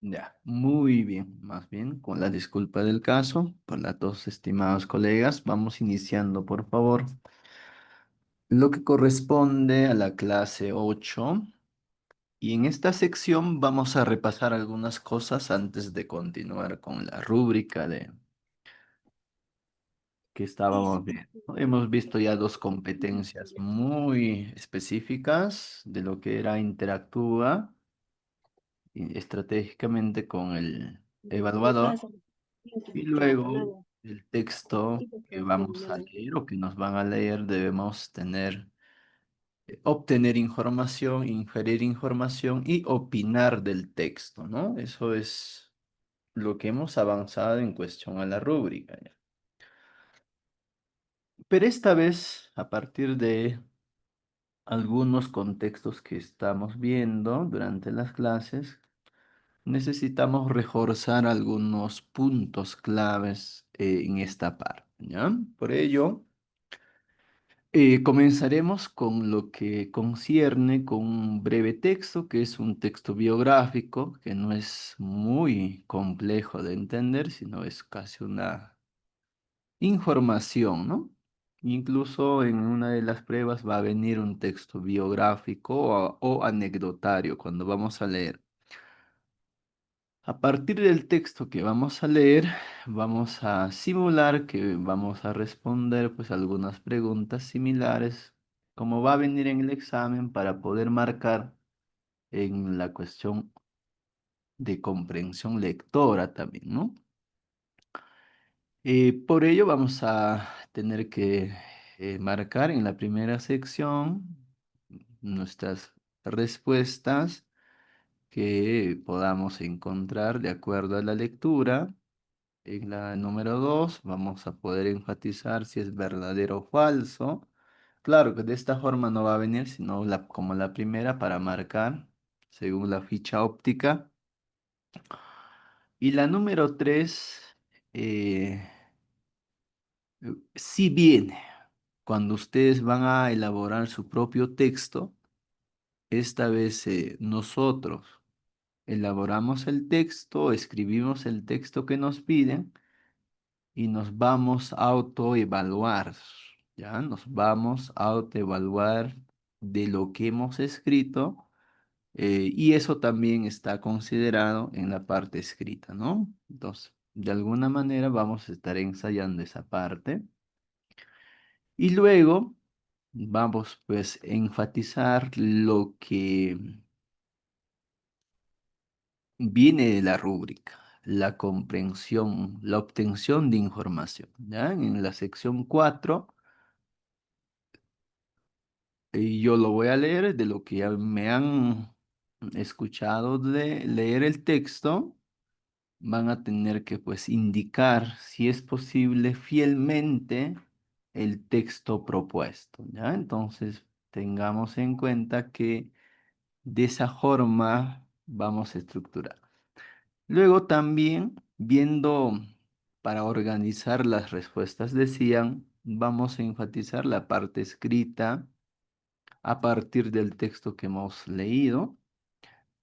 Ya, muy bien. Más bien, con la disculpa del caso, por las dos estimados colegas, vamos iniciando, por favor, lo que corresponde a la clase 8. Y en esta sección vamos a repasar algunas cosas antes de continuar con la rúbrica de que estábamos viendo. Hemos visto ya dos competencias muy específicas de lo que era interactúa estratégicamente con el ¿Qué evaluador. pasa? Y Chao, hasta luego luego. el texto que vamos a leer o que nos van a leer debemos obtener información, inferir información y opinar del texto, ¿no? Eso es lo que hemos avanzado en cuestión a la rúbrica, ya. Pero esta vez, a partir de algunos contextos que estamos viendo durante las clases, necesitamos reforzar algunos puntos claves en esta parte, ¿ya? Por ello, comenzaremos con lo que concierne con un breve texto, que es un texto biográfico, que no es muy complejo de entender, sino es casi una información, ¿no? Incluso en una de las pruebas va a venir un texto biográfico o anecdotario cuando vamos a leer. A partir del texto que vamos a leer, vamos a simular que vamos a responder pues algunas preguntas similares, como va a venir en el examen para poder marcar en la cuestión de comprensión lectora también, ¿no? Por ello vamos a tener que marcar en la primera sección nuestras respuestas que podamos encontrar de acuerdo a la lectura. En la número 2 vamos a poder enfatizar si es verdadero o falso. Claro que de esta forma no va a venir, sino como la primera para marcar según la ficha óptica. Y la número 3 si viene cuando ustedes van a elaborar su propio texto, esta vez nosotros elaboramos el texto, escribimos el texto que nos piden y nos vamos a autoevaluar, ¿ya? Nos vamos a autoevaluar de lo que hemos escrito y eso también está considerado en la parte escrita, ¿no? Entonces, de alguna manera vamos a estar ensayando esa parte y luego vamos pues a enfatizar lo que viene de la rúbrica, la comprensión, la obtención de información, ¿ya? En la sección 4 y yo lo voy a leer de lo que ya me han escuchado de leer el texto. Van a tener que pues indicar si es posible fielmente el texto propuesto, ¿ya? Entonces tengamos en cuenta que de esa forma vamos a estructurar. Luego también viendo para organizar las respuestas decían, vamos a enfatizar la parte escrita a partir del texto que hemos leído,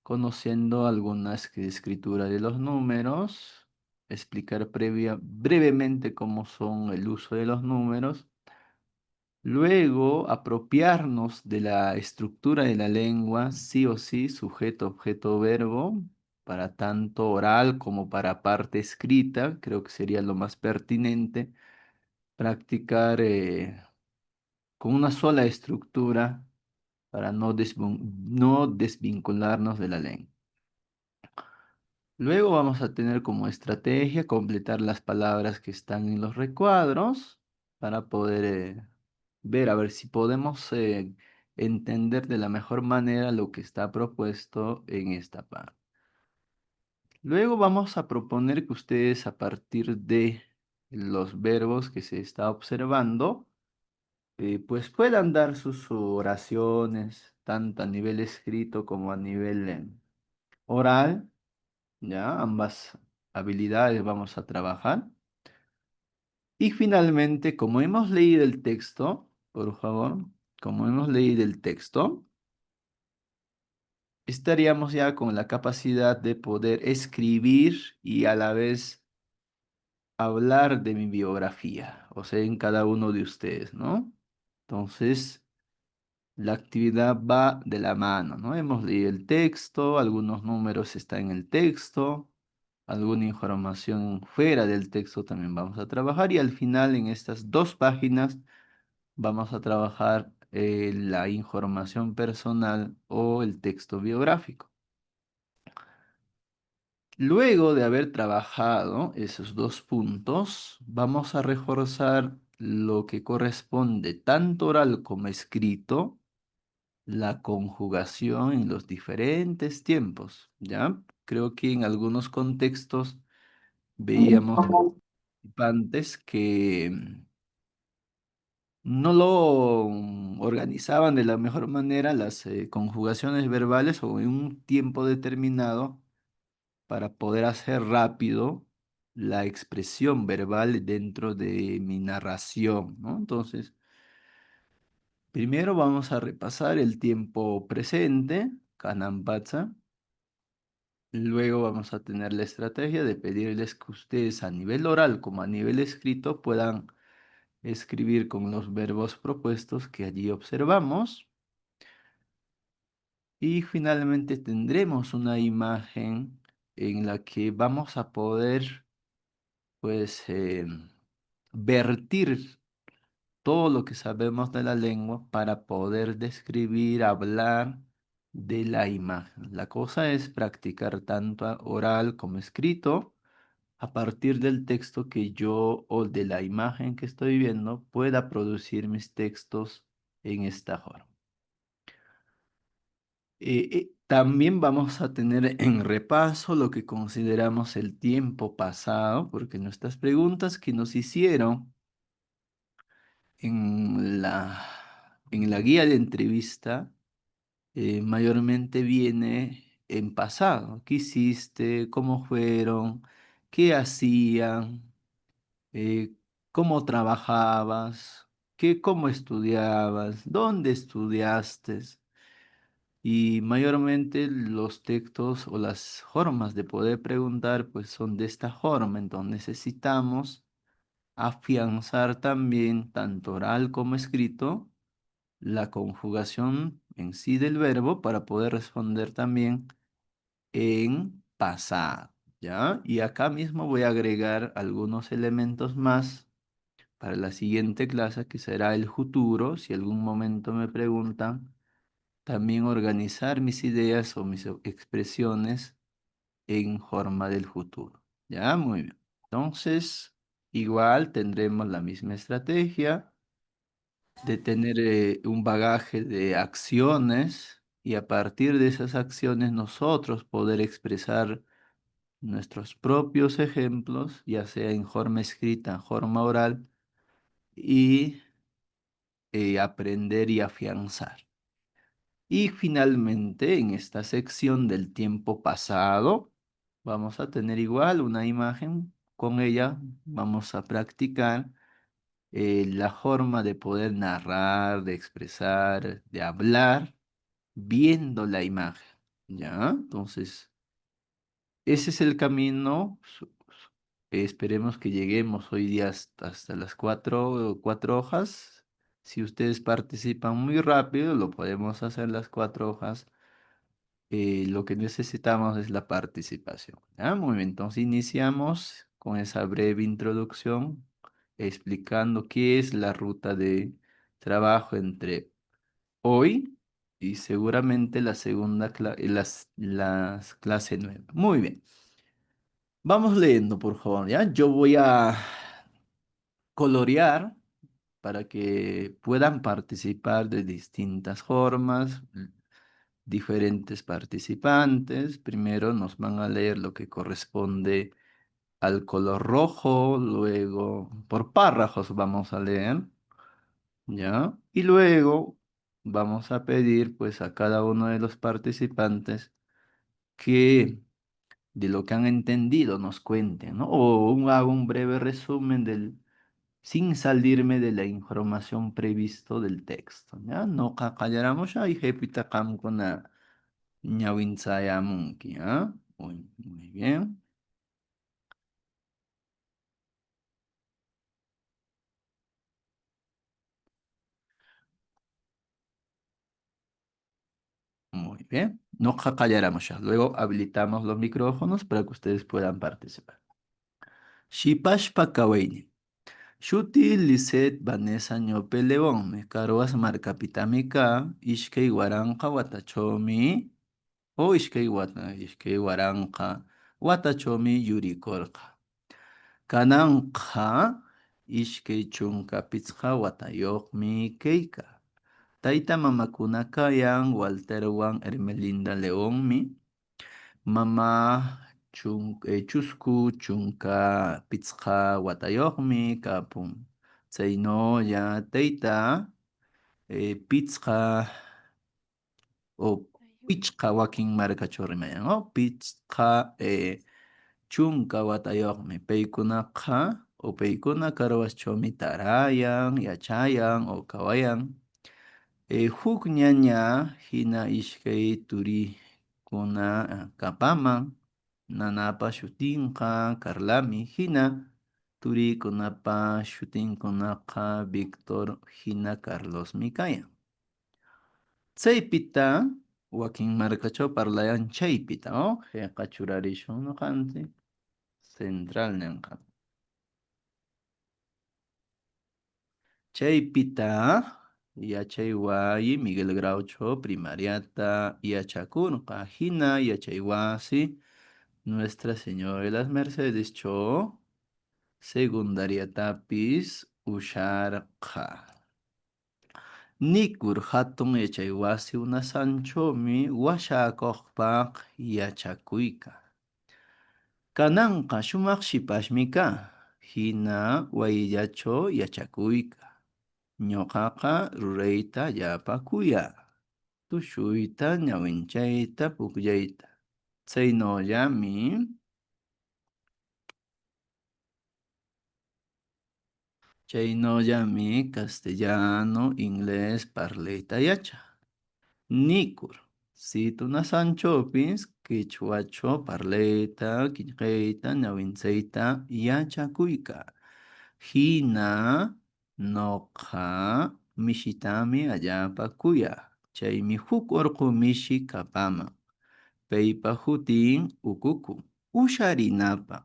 conociendo algunas escritura de los números, explicar brevemente cómo son el uso de los números, luego apropiarnos de la estructura de la lengua, sí o sí, sujeto, objeto, verbo, para tanto oral como para parte escrita, creo que sería lo más pertinente, practicar con una sola estructura para no desvincularnos de la lengua. Luego vamos a tener como estrategia completar las palabras que están en los recuadros para poder ver a ver si podemos entender de la mejor manera lo que está propuesto en esta parte. Luego vamos a proponer que ustedes a partir de los verbos que se está observando, pues puedan dar sus oraciones, tanto a nivel escrito como a nivel oral, ¿ya? Ambas habilidades vamos a trabajar. Y finalmente, como hemos leído el texto, por favor, como hemos leído el texto, estaríamos ya con la capacidad de poder escribir y a la vez hablar de mi biografía, o sea, en cada uno de ustedes, ¿no? Entonces, la actividad va de la mano, ¿no? Hemos leído el texto, algunos números están en el texto, alguna información fuera del texto también vamos a trabajar y al final en estas 2 páginas vamos a trabajar la información personal o el texto biográfico. Luego de haber trabajado esos 2 puntos, vamos a reforzar lo que corresponde tanto oral como escrito, la conjugación en los diferentes tiempos, ¿ya? Creo que en algunos contextos veíamos participantes que no lo organizaban de la mejor manera las conjugaciones verbales o en un tiempo determinado para poder hacer rápido la expresión verbal dentro de mi narración, ¿no? Entonces, primero vamos a repasar el tiempo presente, Kanampatsa. Luego vamos a tener la estrategia de pedirles que ustedes a nivel oral como a nivel escrito puedan escribir con los verbos propuestos que allí observamos. Y finalmente tendremos una imagen en la que vamos a poder pues vertir todo lo que sabemos de la lengua para poder describir, hablar de la imagen. La cosa es practicar tanto oral como escrito a partir del texto que yo o de la imagen que estoy viendo pueda producir mis textos en esta forma. También vamos a tener en repaso lo que consideramos el tiempo pasado, porque nuestras preguntas que nos hicieron en la guía de entrevista mayormente viene en pasado. ¿Qué hiciste? ¿Cómo fueron? ¿Qué hacían? eh, ¿Cómo trabajabas? ¿Cómo estudiabas? ¿Dónde estudiaste? Y mayormente los textos o las formas de poder preguntar pues son de esta forma. Entonces necesitamos afianzar también, tanto oral como escrito, la conjugación en sí del verbo para poder responder también en pasado, ¿ya? Y acá mismo voy a agregar algunos elementos más para la siguiente clase, que será el futuro. Si algún momento me preguntan, también organizar mis ideas o mis expresiones en forma del futuro. Ya, muy bien. Entonces, igual tendremos la misma estrategia de tener un bagaje de acciones y a partir de esas acciones nosotros poder expresar nuestros propios ejemplos, ya sea en forma escrita, en forma oral, y aprender y afianzar. Y finalmente, en esta sección del tiempo pasado, vamos a tener igual una imagen. Con ella vamos a practicar la forma de poder narrar, de expresar, de hablar, viendo la imagen. ¿Ya? Entonces, ese es el camino. Esperemos que lleguemos hoy día hasta las 4 hojas. Si ustedes participan muy rápido, lo podemos hacer las 4 hojas. Lo que necesitamos es la participación. ¿Ya? Muy bien, entonces iniciamos con esa breve introducción explicando qué es la ruta de trabajo entre hoy y seguramente la segunda las clase 9. Muy bien. Vamos leyendo, por favor, ¿ya? Yo voy a colorear para que puedan participar de distintas formas, diferentes participantes. Primero nos van a leer lo que corresponde al color rojo, luego por párrafos vamos a leer, ¿ya? Y luego vamos a pedir pues a cada uno de los participantes que de lo que han entendido nos cuenten, ¿no? O hago un breve resumen sin salirme de la información previsto del texto, ¿ya? No kakayaramos ya y ñawinsayamunki, ¿ah? Muy bien, muy bien. No callaremos ya. Luego habilitamos los micrófonos para que ustedes puedan participar. Shipashpa kawayni. Shuti Lisset Vanessa Ñope León, me carwas marcapitamika, ishkay waranqa watachomi, o ishkay waranqa watachomi yurikorqa. Kananqa ishkay chunka pichqa watayoqmi kayka. Tayta mamakuna kayan Walterwan Hermelinda Leónmi, mama chusku chunka pichqa watayoqmi kapun. Chaynolla tayta pichqa o pichqa wakin markachaw rimayan, pichqa chunka watayoqmi paykunaqa o paykuna karwaschawmi tarayan, yachayan o kawayan. Huk ñaña hina ishkay turikuna kapaman, nanapa shutinqa Carlami, hina turiykunapa shutinkunaqa Víctor hina Carlosmi kayan. Chaypita wakin markachaw parlayan chaypita, jeqa churarishun ñuqanchik central ninqa. Chaypita yachay wasi Miguel Graucho primariata yachakurqa, hina yachay wasi Nuestra Señora de las Mercedes cho secundariatapis usharqa. Nikur hatun yachay wasi unasanchomi washakoqpaq yachakuyka. Kananqa shumaq shipashmika, hina wayllacho yachakuyka. Ñuqaqa rurayta allapakuya. Tushuyta ñawinchayta pukllayta. Chaynollami castellano, inglés parlayta yacha. Nikur. Situnasanchopis quechuacho parlayta, qillqayta, ñawinchayta yachakuyka. Hina noqa mishitami allapa kuya. Chaymi huk urqu mishi kapaman. Paypa hutin ukuku. Usharinapa.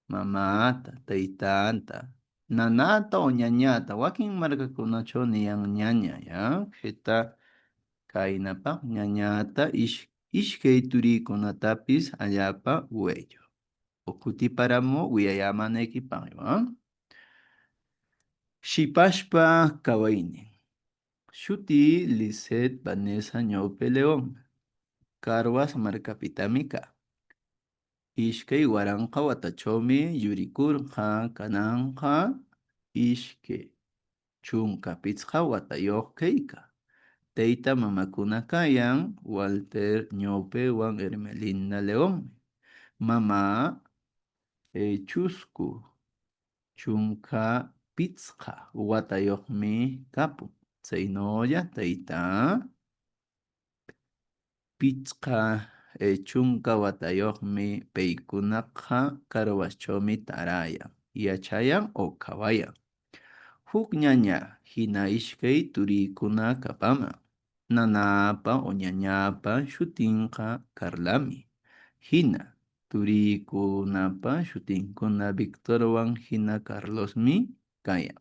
Mamata, taytanta, nanata o ñañata. Wakin markakunachaw niyan ñaña, ya. Jeta kaynapaq ñañata ishkay turiykunatapis allapa uayllu. Kutiparamu wiyayamaneykipaq, Shipashpa kawaynin. Shuti Lisset Vanessa Ñawpe León. Carwas markapitamika. Ishkay waranqa watachawmi yurikurqa kananqa ishkay chunka pichqa watayuq kayka. Tayta mamakuna kayan Walter Ñawpewan Hermelinda Leónmi. Mama chusku chunka pichqa watayuqmi kapun. Chaynolla tayta pichqa chunka watayuqmi paykunaqa karwaschawmi tarayan, yachayan o kawayan. Huk ñaña hina ishkay turiykuna kapaman. Nanapa o ñañapa shutinqa Carlami. Hina turiykunapa shutinkuna Victorwan hina Carlosmi kayan.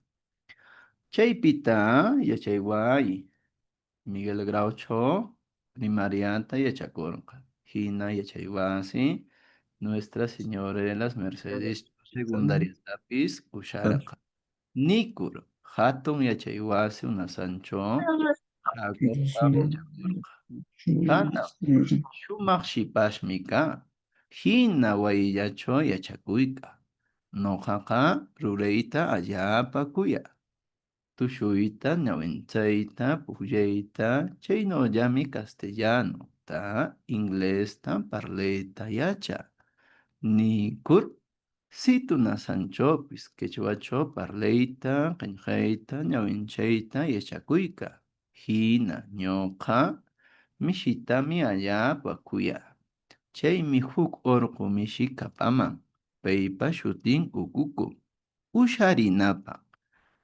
Chaypita yachaywayi Miguel Graucho primariata yachakurqa. Hina yachay wasi Nuestra Señora de las Mercedes secundariatapis usharqa. Nikur hatun yachay wasi unasancho shakoqpaq yachakurqa. Kana shumaq shipashmika, hina wayllacho yachakuyka. Noqaqa rurayta allapa kuya. Tushuyta ñawinchayta pukllayta chaynollami castellanota inglesta parlayta yacha. Nikur situnasanchopis quechuacho parlayta qillqayta ñawinchayta yachakuyka. Hina ñuqa mishitami allaapa kuyaa. Chaymi huk urqu mishi kapaman. Paypa shutin ukuku. Usharinapaq.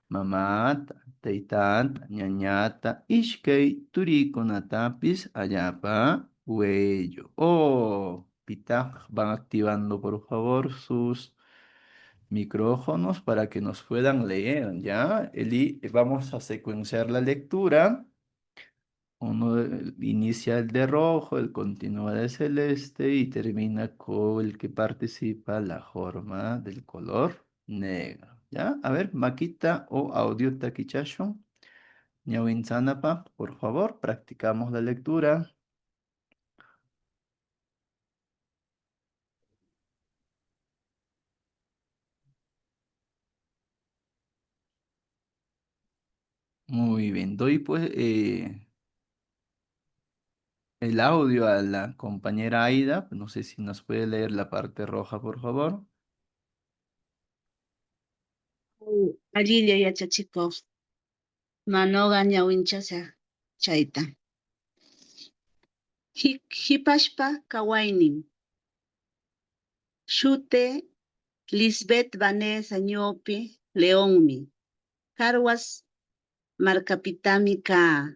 Mamata, taytanta, ñañata, ishkay turiykunatapis allaapa huello. Oh, pitaq van activando por favor sus micrófonos para que nos puedan leer, ¿ya? Eli, vamos a secuenciar la lectura. Inicia el de rojo, el continúa de celeste y termina con el que participa la forma del color negro. ¿Ya? A ver, Maquita o audio taquichacho. Ñawin Sanapa, por favor, practicamos la lectura. Muy bien, doy pues el audio a la compañera Aida. No sé si nos puede leer la parte roja, por favor. Allilla yachachikuq manoqa ñawinchasqa chayta. Hipashpa kawaynin. Shute Lisbeth Vanessa ñopi Leonmi. Carwas markapitami kaa.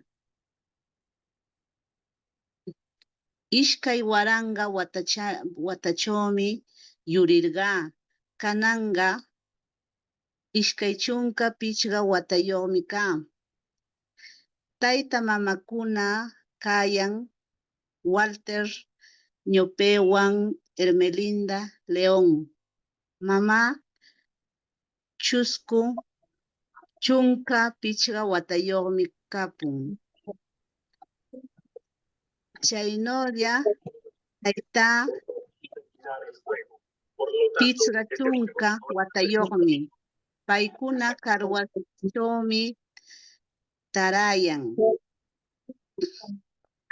Ishkay waranga watachomi yurirqa. Kananga ishkay chunka pichqa watayomi kaa. Tayta mamakuna kayan Walter ñopewan Hermelinda León. Mamá chusku chunka pichqa watayomi kapun. Chaynolla tayta pichqa chunka watayomi. Paykuna karwachomi tarayan,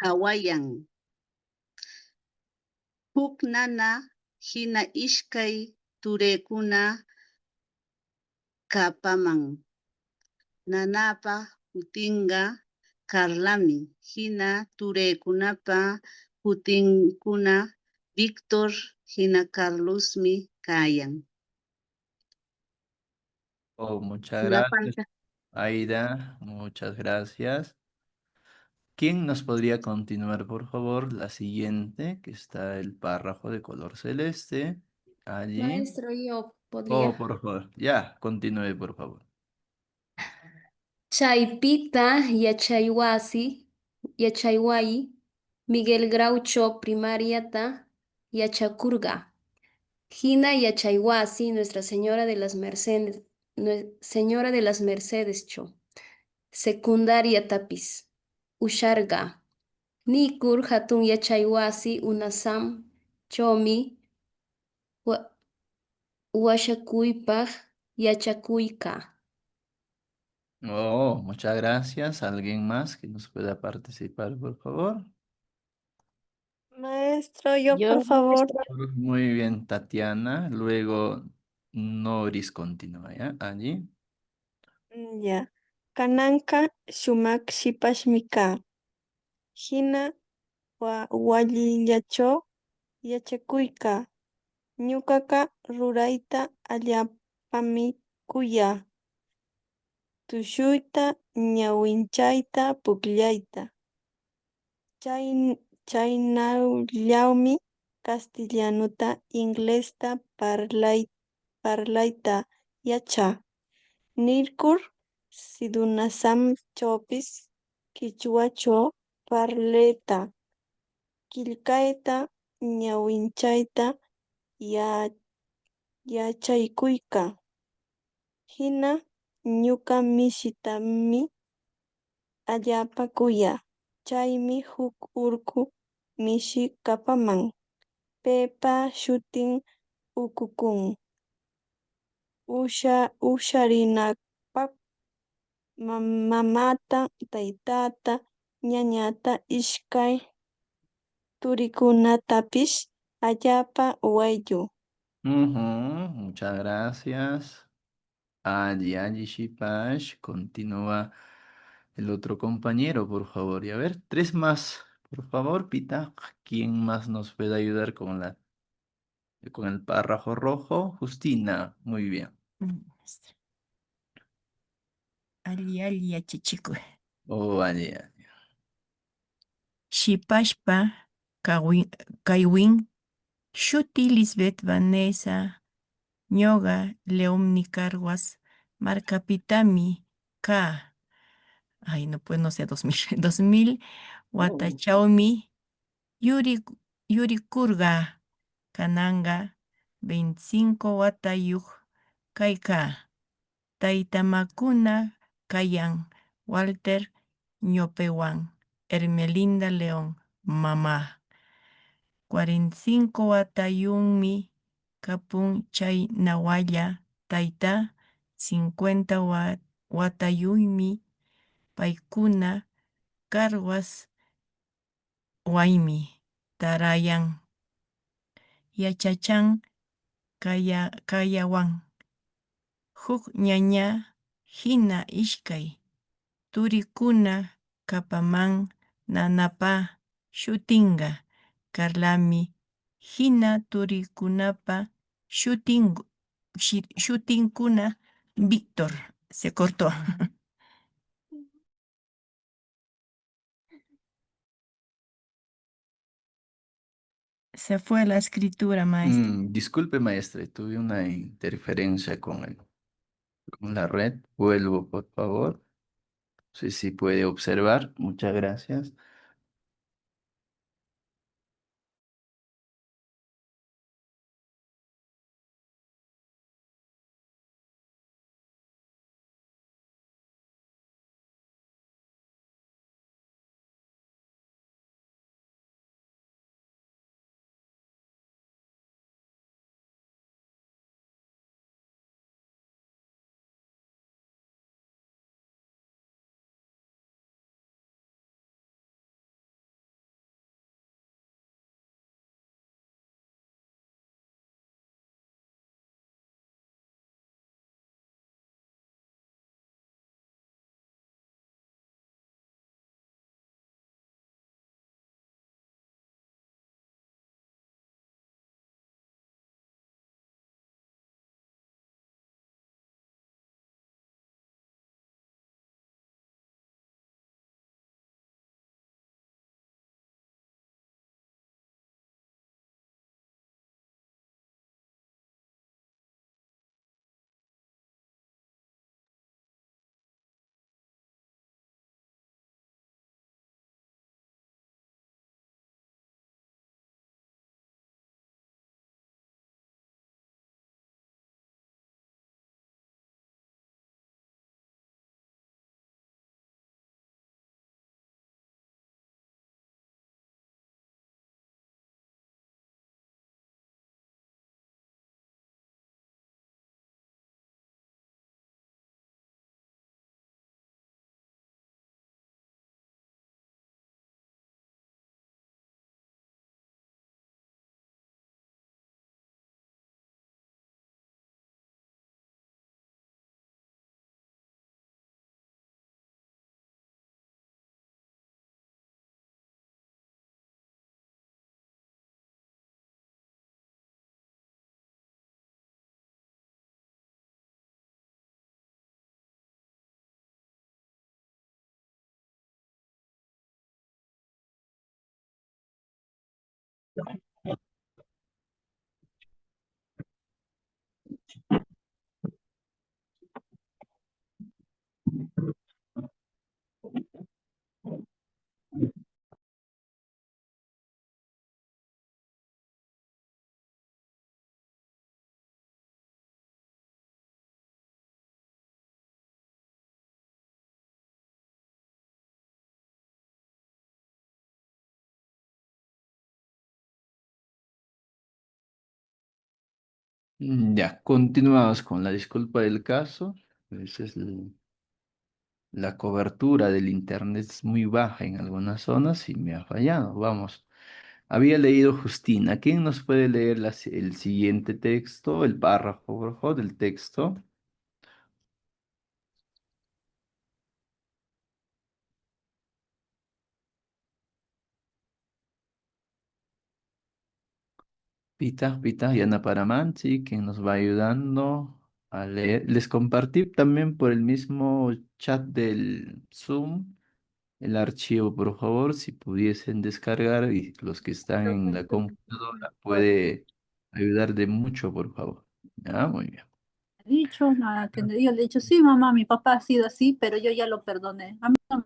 kawayan. Huk nana hina ishkay tureykuna kapaman. Nanapa hutinqa Carlami. Hina turaykunapa hutinkuna Víctor hina Carlosmi kayan. Oh, muchas gracias, Kunapayta. Aida. Muchas gracias. ¿Quién nos podría continuar, por favor? La siguiente, que está el párrafo de color celeste. Allí. Maestro, yo Oh, podría. por favor. Ya, continúe, por favor. Chaypita yachaywayi, Miguel Graucho primariata yachakurga. Hina yachaywasi, Nuestra Señora de las Mercedes, Señora de las Mercedes cho. Secundaria tapis. Usharga. Nikur hatun yachaywasi unasam chomi wa- washakuypaj yachakuyka. Oh, muchas gracias. ¿Alguien más que nos pueda participar, por favor? Maestro, yo Yo, por favor. Muy bien, Tatiana. Luego, Noris continúa, ¿ya? Allí. Ya. Kananka shumak shipashmika. Hina wallillacho yachakuyka. Ñuqaqa rurayta allapami kuyaa. Tushuyta ñawinchayta pukllayta. Chay, chaynawllawmi castellanuta inglesta parlayta yachaa. Nirkur sidunasam chopis kichwacho parleta. Qillqayta ñawinchayta yachaykuyka. Hina ñuqa mishitami allapa kuyaa. Chaymi huk urqu mishi kapaman. Pepa shutin ukukun. Usharinapaq mamata, taytata, ñañata, ishkay turikunatapish allapa wayllu. Muchas gracias. Allí, Shipash. Continúa el otro compañero, por favor. Y a ver, tres más, Por favor, Pita, ¿quién más nos puede ayudar con el párrafo rojo? Justina, muy bien. Ali achichikuy. Oh, vale. Shipashpa kaywin shuti Lisbeth Vanessa ñoga León Nicarguas marcapitami K. Ay, no, pues no sé, 2000. 2000 Watachaumi Yurikurga Kananga 25 Watayuk Kaika Taytamakuna Kayan Walter Ñopewan Hermelinda León mamá 45 watayunmi kapun chay nawalla tayta 50 watayunmi paykuna karwas waymi tarayan yachachan kayawan huk ñaña hina ishkay turikuna kapaman nanapa shutinga Carlami hina turikunapa shutinkuna Víctor se cortó. Se fue la escritura, maestra. Disculpe, maestra, tuve una interferencia con la red. Vuelvo, por favor. No sé si puede observar. Muchas gracias. Ya, continuamos con la disculpa del caso. Esa es la cobertura del internet es muy baja en algunas zonas y me ha fallado. Vamos. Había leído Justina. ¿Quién nos puede leer el siguiente texto, el párrafo rojo del texto? Pita Yana Paramanchi, quien nos va ayudando a leer. Les compartí también por el mismo chat del Zoom el archivo, por favor, si pudiesen descargar y los que están en la computadora puede ayudar de mucho, por favor. Ya, muy bien. Dicho, nada, que yo le he dicho, sí, mamá, mi papá ha sido así, pero yo ya lo perdoné. A mí no.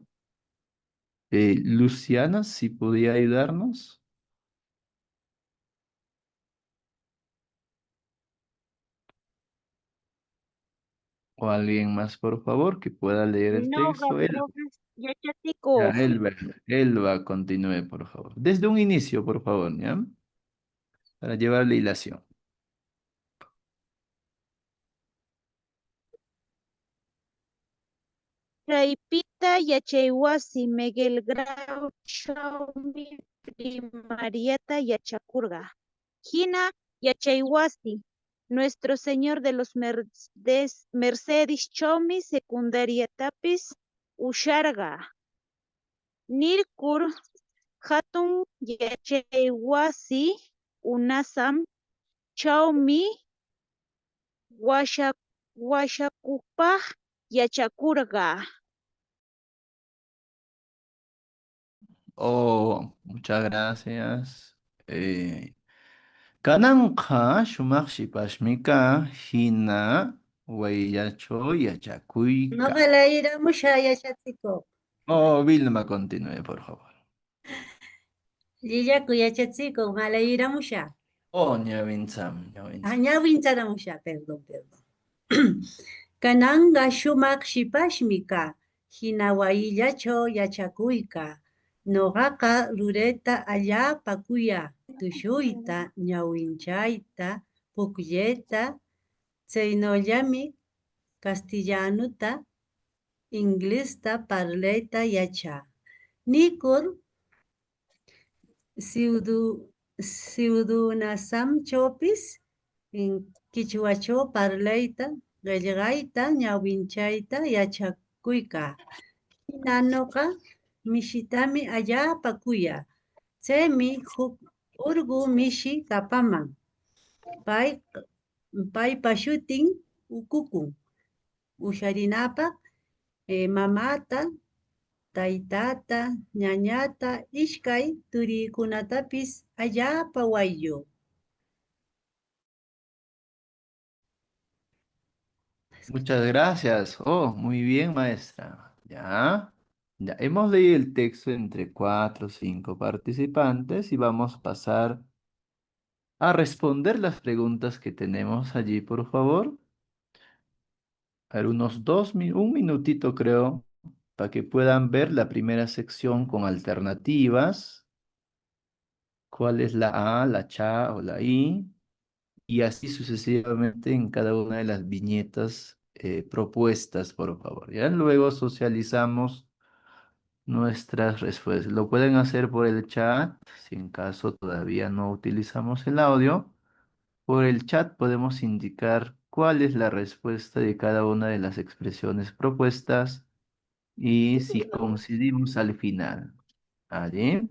Luciana, si podía ayudarnos, o alguien más, por favor, que pueda leer el texto. Ya, Yachatico. Elba, continúe, por favor. Desde un inicio, por favor, ¿ya? Para llevar la hilación. Chaypita yachaywasi Miguel Grau Chawmi primariata yachakurga. Hina yachaywasi Nuestro Señor de los Mercedes Chawmi secundariatapis usharga. Nirkur hatun yachaywasi unasam Chawmi washakupaj yachakurga. Oh, muchas gracias. Kananqa shumaq shipashmika hina wayllacho yachakuyka. Noqalayramusha yachachikuq. Oh, Vilma, continúe, por favor. Llillaku yachachikuq malayramusha. Oh, ñawincham, ñawincham. Ñawincharamusha, perdón. Kananga shumaq shipashmika, hina wayllacho yachakuyka. Noqaqa rureta allapa kuya, tushuyta, ñawinchayta, pukllayta, chaynollami castellanuta, inglesta parlayta yacha. Nikur siudunasamchopis en quichuacho parlayta, qillqayta, ñawinchayta yachakuyka. Hinanoqa mishitami allapa kuya. Chaymi huk urgu mishi kapaman. Paypa shutin ukukun. Usharinapaq mamata, taytata, ñañata, ishkay turiykunatapis allapa wayyu. Muchas gracias. Oh, muy bien, maestra. Ya. Ya hemos leído el texto entre 4 o 5 participantes y vamos a pasar a responder las preguntas que tenemos allí, por favor. A ver, un minutito creo, para que puedan ver la primera sección con alternativas. ¿Cuál es la A, la cha o la I? Y así sucesivamente en cada una de las viñetas propuestas, por favor. Ya luego socializamos nuestras respuestas. Lo pueden hacer por el chat, si en caso todavía no utilizamos el audio. Por el chat podemos indicar cuál es la respuesta de cada una de las expresiones propuestas y si coincidimos al final. ¿Allí?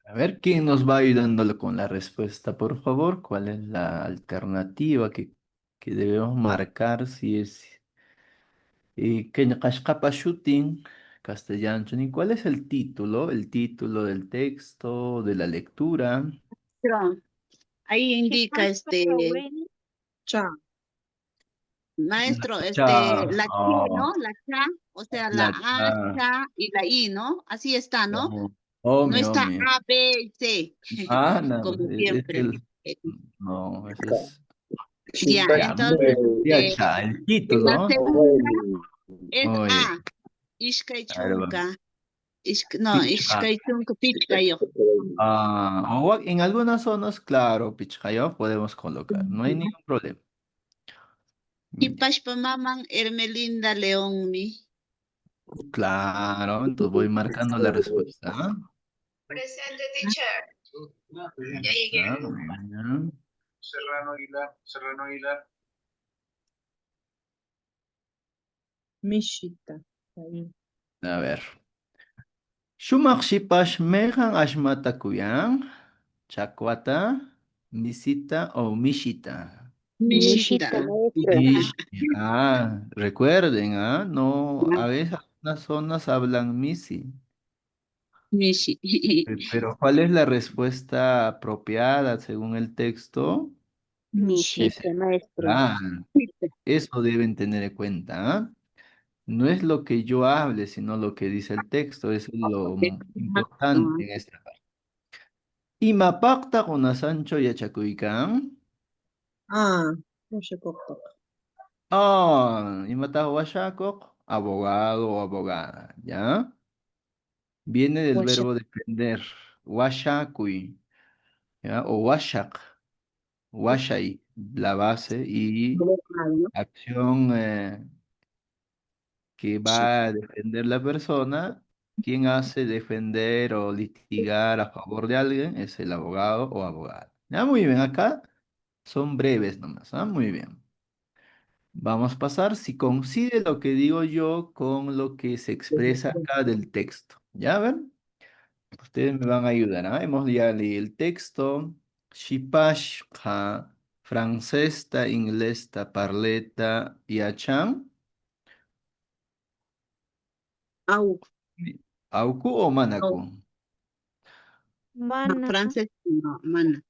A ver, ¿quién nos va ayudándolo con la respuesta, por favor? ¿Cuál es la alternativa que debemos marcar si es Kenya shooting castellano? ¿Cuál es el título? El título del texto, de la lectura. Pero ahí indica maestro, Cha, la T, ¿no? La cha, o sea, la la A, cha. cha y la I, ¿no? Así está, ¿no? No, No está Ome. A, B, C, Ah, no, como es siempre. el, no, ese es, Ya, ya, muy entonces, bien. Ya, cha, el la título. segunda es Oye, A, Ishkay a ver, vamos. Chunka, no, Pichja. Ishkay Chunka, Pichkayo. En algunas zonas, claro, Pichjayo podemos colocar, no hay ningún problema. Ya, Hipashpa maman Hermelinda Leonmi. claro, entonces voy marcando la respuesta. ¿Ah? Presente, teacher. Ya llegué. Muy bien. Serrano Aguilar. Mishita. A ver. Shumaq shipash mejan ashmata kuyan, chakwata, misita o mishita. Mishita. Mishi. Recuerden, no, a veces algunas zonas hablan misi. Mishi. Pero ¿cuál es la respuesta apropiada según el texto? Es Mishita, maestro. eso deben tener en cuenta. No es lo que yo hable, sino lo que dice el texto. Eso es lo importante en esta parte. Imapaqta Sancho yachakuykan. No sé cómo. Imataqa washakuq, abogado o abogada, ¿ya? Viene del verbo defender, washakuy, ¿ya? O washak, washay, la base y acción que va a defender la persona. Quien hace defender o litigar a favor de alguien es el abogado o abogada. Ya, muy bien, acá son breves nomás, muy bien. Vamos a pasar si coincide lo que digo yo con lo que se expresa acá del texto. ¿Ya ven? Ustedes me van a ayudar, Hemos ya leído el texto. Shipashqa, francesta, inglesta, parleta y acham. Au, ¿Auku o manaku? au. Mana, Francés, no, mana. Mana,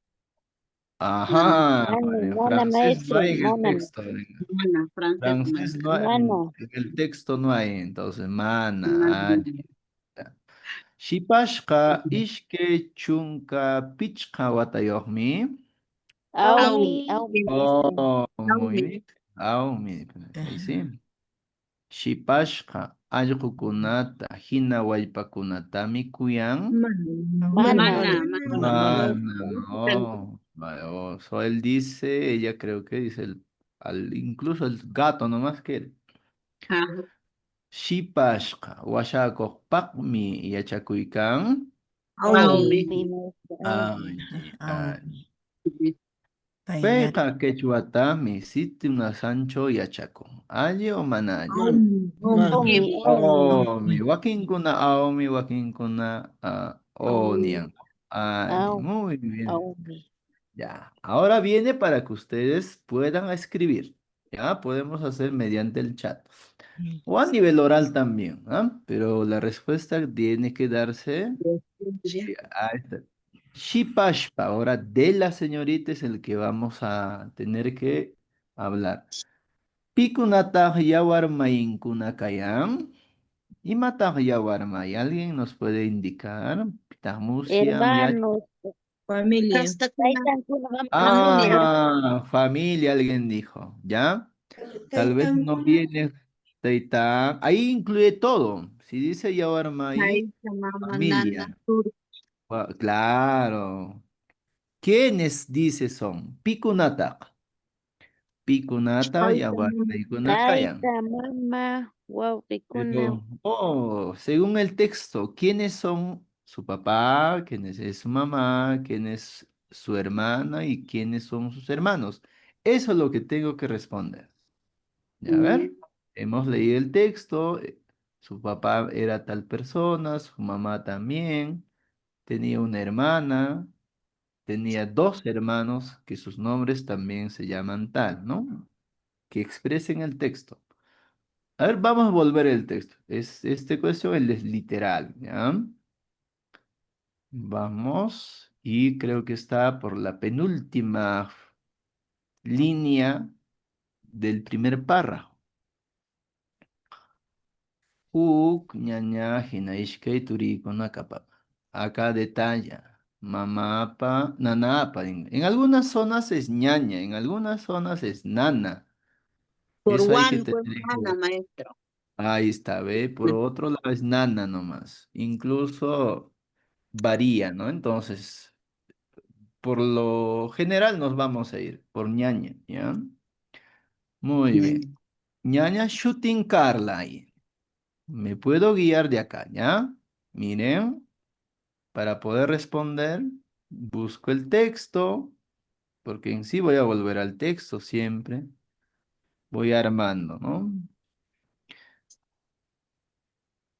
Ajá, en mana, francés no maestro, hay en el mana, texto. En mana, francés, mana. francés no hay, mano. en el texto no hay, entonces, mana. Mana. Shipashqa ishke chunka pichqa watayoqmi. Au, Aumi, aumi, maestro. Muy aumi. bien. Ahí sí. Shipashqa allqukunata hina wallpakunatami kuyan. Mana, Mana, mana. No. So él dice, ella creo que dice incluso el gato nomás que él. Ajá. Shipashqa washakuqpaqmi yachakuykan. Aumi. Aumi, maestro, aumi. Allí. Payat. Payqa quechwatami sitima Sancho yachakun. ¿Alli o mana alli? Aumi, aumi, Wakinkuna aumi, wakinkuna nian. Alli, aumi, muy bien. aumi. Ya, ahora viene para que ustedes puedan escribir. Ya, podemos hacer mediante el chat. O a nivel oral también, Pero la respuesta tiene que darse a esta. Shipashpa, ahora de la señorita es el que vamos a tener que hablar. Pikunataq yawarmayinkuna kayan. Imataq yawarmay. ¿Alguien nos puede indicar? Pitaq musyan Hermanos, Familia. Hasta Taitan kuna familia. Familia, alguien dijo, ¿ya? Tal vez no viene Taitán. Ahí incluye todo. Si dice yawarmay, mama, nana, familia. Claro. ¿Quiénes dice son? Pikunataq. Pikunata yawarmaykuna kayan. Taita, mama, wawqikuna. Según el texto, ¿quiénes son su papá? ¿Quiénes es su mamá? ¿Quién es su hermana? ¿Y quiénes son sus hermanos? Eso es lo que tengo que responder. Ya, a ver, hemos leído el texto. Su papá era tal persona, su mamá también. tenía una hermana, tenía 2 hermanos que sus nombres también se llaman tal, ¿no? Que expresen el texto. A ver, vamos a volver el texto. Este cuestión es literal, ¿ya? Vamos, y creo que está por la penúltima línea del primer párrafo. Ñaña, hinaishkay, turikunaqa. Acá detalla. Mamapa, nanapa. En algunas zonas es ñaña, en algunas zonas es nana. Por Eso hay que one fue tener en nana, cuenta. maestro. Ahí está, ¿ve? Por otro lado es nana nomás. Incluso varía, ¿no? Entonces, por lo general nos vamos a ir por ñaña, ¿ya? Muy bien. Ñaña shooting Carla ahí. Me puedo guiar de acá, ¿ya? Miren, para poder responder, busco el texto, porque en sí voy a volver al texto siempre. Voy armando, ¿no?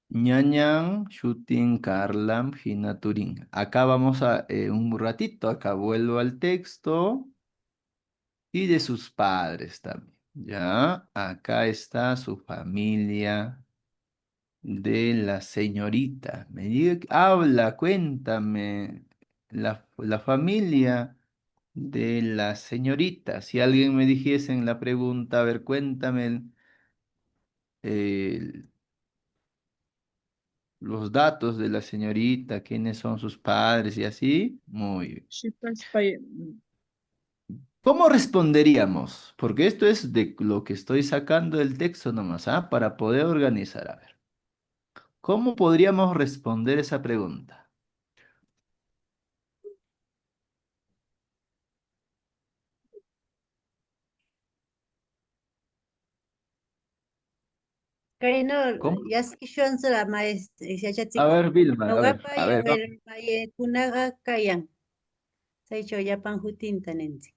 Ñañan, shooting, Carlam, Gina, Turín. Acá vamos a un ratito, acá vuelvo al texto y de sus padres también. Ya, acá está su familia de la señorita. Me diga, habla, cuéntame. La familia de la señorita. Si alguien me dijese en la pregunta, a ver, cuéntame el- los datos de la señorita, quiénes son sus padres y así. Muy bien. ¿Cómo responderíamos? Porque esto es de lo que estoy sacando del texto nomás, ¿ah? Para poder organizar. A ver, ¿cómo podríamos responder esa pregunta? Karina, ¿Cómo? yaskishwansara maestro, A yachatsika. ver, Vilma, Ñuqapa a ver, maykunaqa kayan. Saycho llapan hutinta ninchik.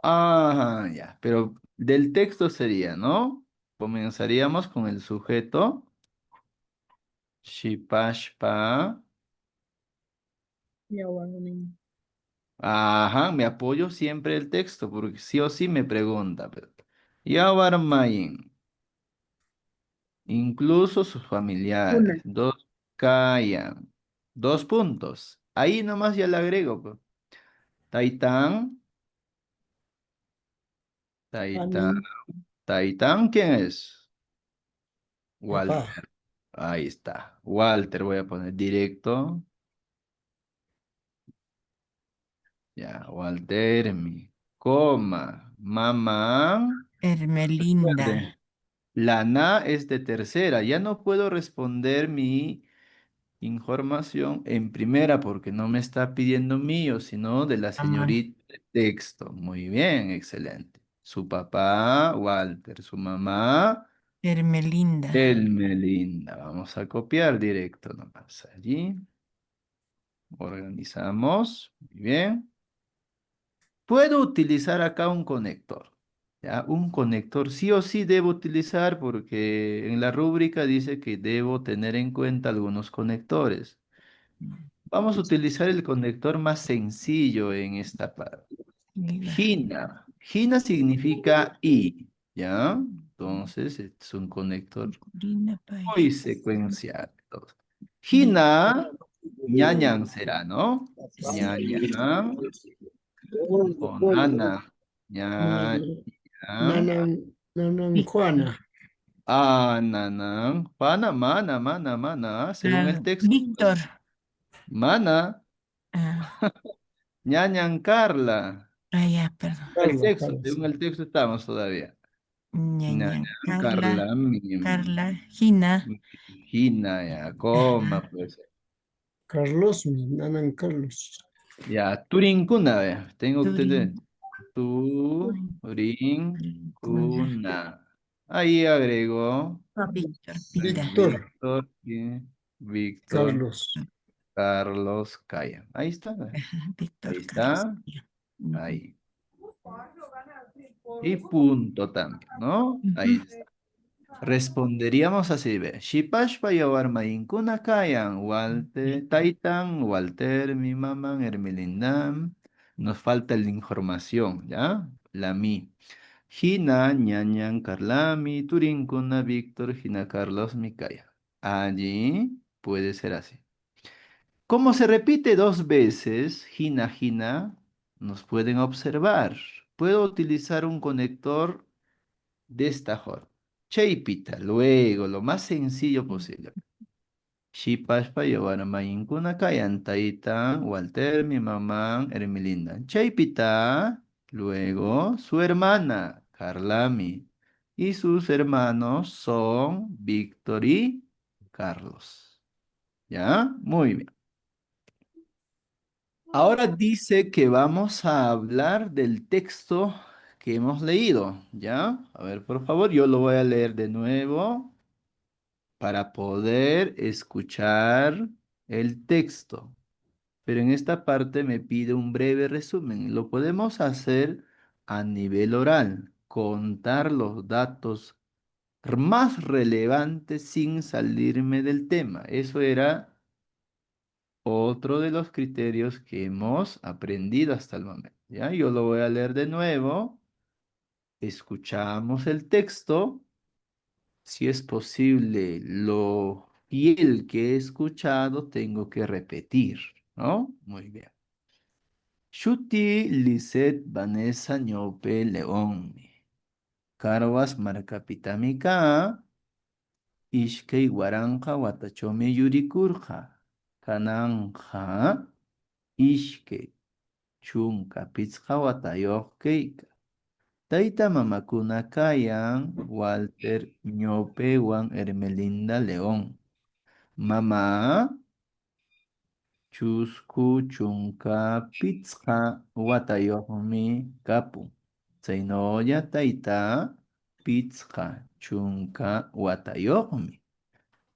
ah, ya, pero del texto sería, ¿no? Comenzaríamos con el sujeto. Shipashpa. Ajá, me apoyo siempre el texto, porque sí o sí me pregunta. Pero, Yawarmayin, incluso sus familiares. Dos Kayan. 2 puntos. Ahí nomás ya le agrego, pues. Taitán, Taitán, Taitán, ¿quién es? Walter. Ahí está. Walter, voy a poner directo. Ya, Walter, mi coma. Mamá. Hermelinda. Recuerde, la na es de tercera. Ya no puedo responder mi información en primera porque no me está pidiendo mío, sino de la Amor. señorita de texto. Muy bien, excelente. Su papá, Walter. Su mamá, Hermelinda. Elmelinda. Vamos a copiar directo nomás allí. Organizamos. Muy bien. Puedo utilizar acá un conector. ¿Ya? Un conector sí o sí debo utilizar porque en la rúbrica dice que debo tener en cuenta algunos conectores. Vamos a utilizar el conector más sencillo en esta parte. Gina. Gina significa y, ¿ya? Entonces es un conector muy secuencial. Entonces, Gina, ñañan será, ¿no? Ñañan o nana. Ñañan. Juana. Ah, nana. Pana, mana, mana, mana. Según el texto, pues, Víctor. mana. Ah, Ñañan Carla. ya, perdón. El texto, según el texto estamos todavía. Ñaña. Ñañan Carla. Carla, Carla. Gina. Gina, ya, coma, pues. Carlos, nanan Carlos. Ya, Turincuna, vea. Tengo que tener. Turín. Cuna. Turincuna. Ahí agrego. Víctor. Pita. Víctor, Víctor, Víctor, Carlos. Carlos, Calla. Ahí está, vea. Víctor Ahí Carlos. está. Ahí. Y punto también, ¿no? Ahí está. Responderíamos así, ve. Shipashpa yawarmayinkuna kayan. Walter, Taitan, Walter, mi mamá, Hermelindam. Nos falta la información, ¿ya? La mi. Hina, ñañan, Carlami, Turinkuna, Víctor, Hina, Carlos, Mikaya. Allí puede ser así. Como se repite dos veces, Hina, Hina, nos pueden observar. Puedo utilizar un conector de esta forma. Cheipita, luego, lo más sencillo posible. Shipashpa yawarmayinkuna kayan. Taitan, Walter, mi mamá, Hermelinda. Cheipita, luego, su hermana, Carlami. Y sus hermanos son Víctor y Carlos. ¿Ya? Muy bien. Ahora dice que vamos a hablar del texto que hemos leído, ¿ya? A ver, por favor, yo lo voy a leer de nuevo para poder escuchar el texto. Pero en esta parte me pide un breve resumen. Lo podemos hacer a nivel oral, contar los datos más relevantes sin salirme del tema. Eso era otro de los criterios que hemos aprendido hasta el momento. ¿Ya? Yo lo voy a leer de nuevo. Escuchamos el texto. Si es posible, lo fiel que he escuchado, tengo que repetir, ¿no? Muy bien. Shuti, Lisette, Vanessa, Ñope, León. Carwas, Marcapitamika, Ishkei, Guaranja, Watachome, Yurikurja. Kananja, Ishkei, Chunka, Pizja, Watayoq, Keika. Taita mamakuna kayan, Walter, Ñope, Juan, Hermelinda, León. Mama, chusku, chunka, pizza, watayoqmi, kapu. Chaynolla taita, pizza, chunka, watayoqmi.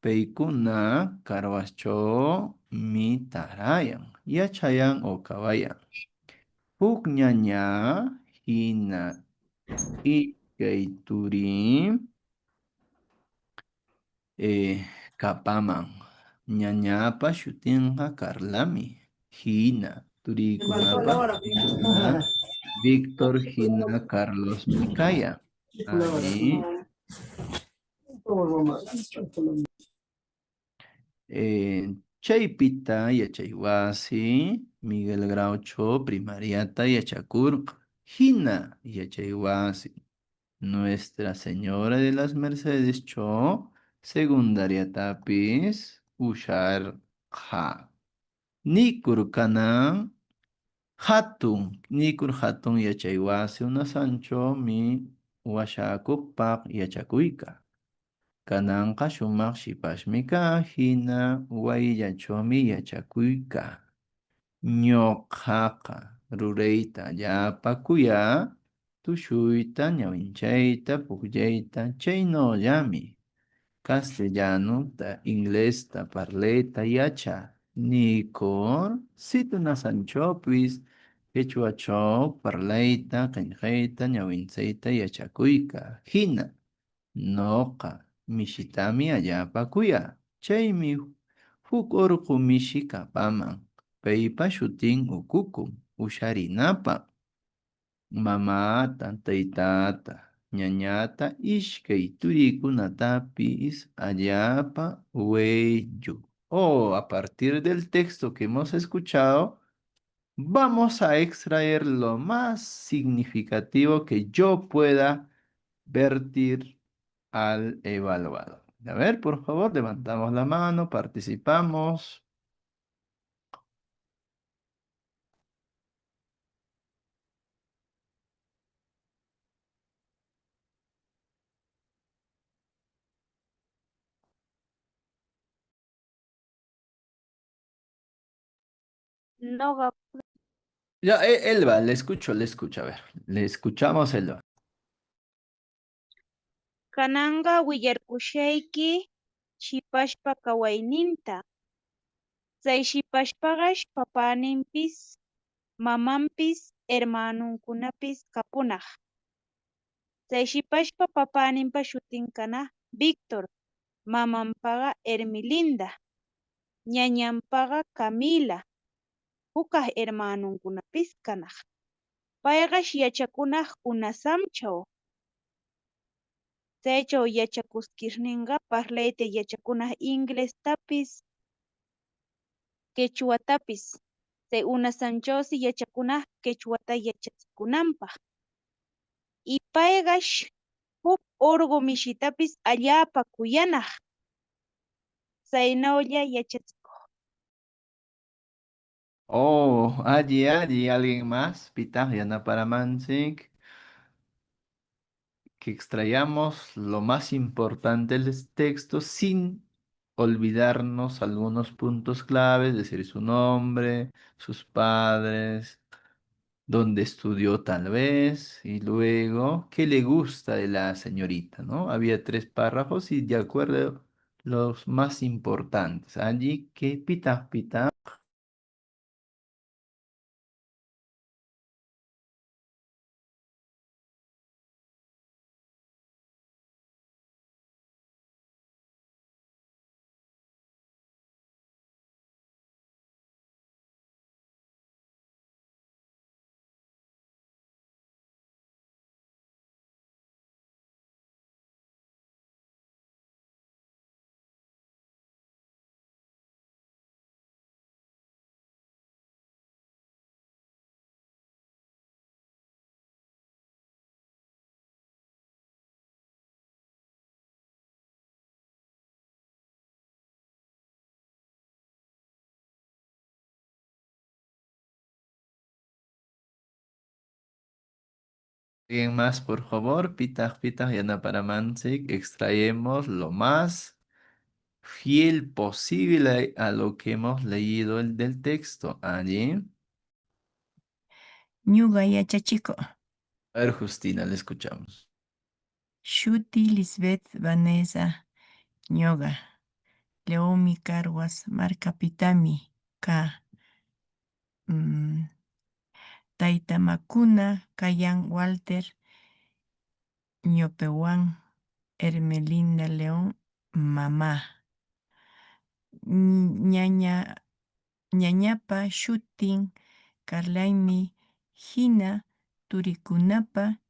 Peykuna, karwacho, mi tarayan. Yachayan o kawayan. Huk ñaña, hina, ikayturim, kapaman. Ñañapa shutinqa Carlami. Hina. Turiykunapa shutinqa Víctor, Hina, Carlos, Mikaya. Allí. Chaypita yachaywasi, Miguel Graucho, primariata yachakurqa. Hina yachaywasi. Nuestra Señora de las Mercedes Cho, secundaria tapis, Ushar Ha. Nikur kanan, Hatun, Nikur Hatun yachaywasi una Sancho mi washakukpak yachakuika. Kananqa shumaq shipashmika hina wayllachomi yachakuika. Ñuqaqa rurayta allapakuya, tushuyta, ñawinchayta, pukllayta, chaynollami. Castellanota, inglesta, parleta, yacha. Nikur, situna sanchopis, quechuacho, parlayta, qillqayta, ñawinchayta, yachakuyka. Hina, noqa, mishitami allapakuya. Chaymi huk urqu mishi kapaman. Paypa shutin ukukum, usharinapa. Mamata, taytata, ñañata, ishkay turikunatapis allapa huellu. A partir del texto que hemos escuchado, vamos a extraer lo más significativo que yo pueda vertir al evaluado. A ver, por favor, levantamos la mano, participamos. Noqa Ya, Elba, le escucho, a ver, le escuchamos, Elba. kananqa willarkushayki shipashpa kawayninta. Chay shipashpaqash papaninpis, mamanpis, hermanunkunapis kapunaq. Chay shipashpa papaninpa shutin kana Víctor, mamanpaqa Hermelinda, ñañanpaqa Camila, hukaq hermanunkunapis kanaq. Payqash yachakunaq UNASAMchaw. Chaychaw yachakuskirninqa parlayta yachakunaq inglestapis, quechuatapis. Chay UNASAMchawsi yachakunaq quechuata yachachikunanpaq. Y payqash huk urqu mishitapis allaapa kuyanaq. Chaynawlla yachachikuq. Oh, allí, ¿alguien más? Pitaq yanaparamanchik. Que extrayamos lo más importante del texto sin olvidarnos algunos puntos claves, es decir, su nombre, sus padres, dónde estudió tal vez, y luego qué le gusta de la señorita, ¿no? Había 3 párrafos y de acuerdo los más importantes. Allí que pita. ¿Alguien más, por favor? Pitaq yanaparamanchik. Extraemos lo más fiel posible a lo que hemos leído del texto. Allí. Ñuqa yachachiko. A ver, Justina, le escuchamos. Shuti Lisbeth Vanessa ñuqa. Leomi Carwas markapitami ka. Taytamakuna kayan Walter ñopewan Hermelinda León mamá. Ñañapa shutin Carlaimi hina turikunapa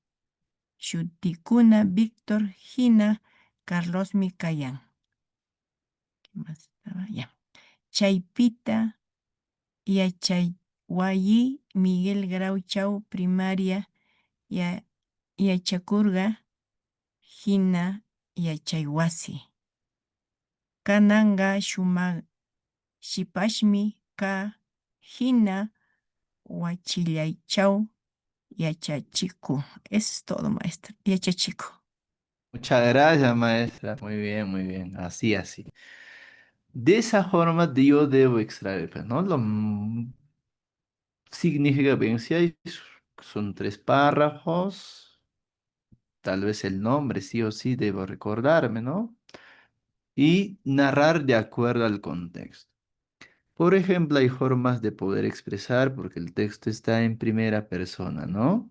shutikuna Víctor hina Carlosmi kayan. ¿Qué más estaba? Ya. Chaypita yachaywayi Miguel Grauchaw primaria yachakurqa hina yachaywasi. Kananga shumaq shipashmi ka hina wachillaychaw yachachiku. Eso es todo, maestra. Yachachiku. Muchas gracias, maestra. Muy bien, muy bien. Así. De esa forma yo debo extraer, pues, ¿no? Significa bien, si hay, son 3 párrafos, tal vez el nombre sí o sí debo recordarme, ¿no? Y narrar de acuerdo al contexto. Por ejemplo, hay formas de poder expresar porque el texto está en primera persona, ¿no?